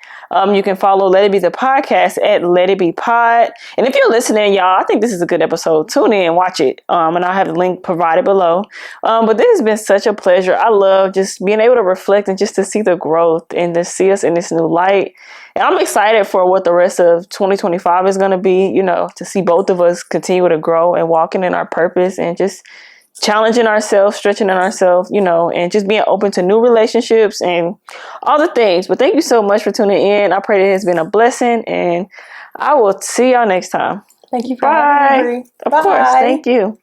You can follow Let It Be the podcast at Let It Be Pod. And if you're listening, y'all, I think this is a good episode. Tune in, watch it. And I'll have the link provided below. But this has been such a pleasure. I love just being able to reflect and just to see the growth and to see us in this new light. And I'm excited for what the rest of 2025 is going to be, you know, to see both of us continue to grow and walking in our purpose and just challenging ourselves, stretching in ourselves, you know, and just being open to new relationships and all the things. But thank you so much for tuning in. I pray that it has been a blessing, and I will see y'all next time. Thank you for having me. Of course. Thank you.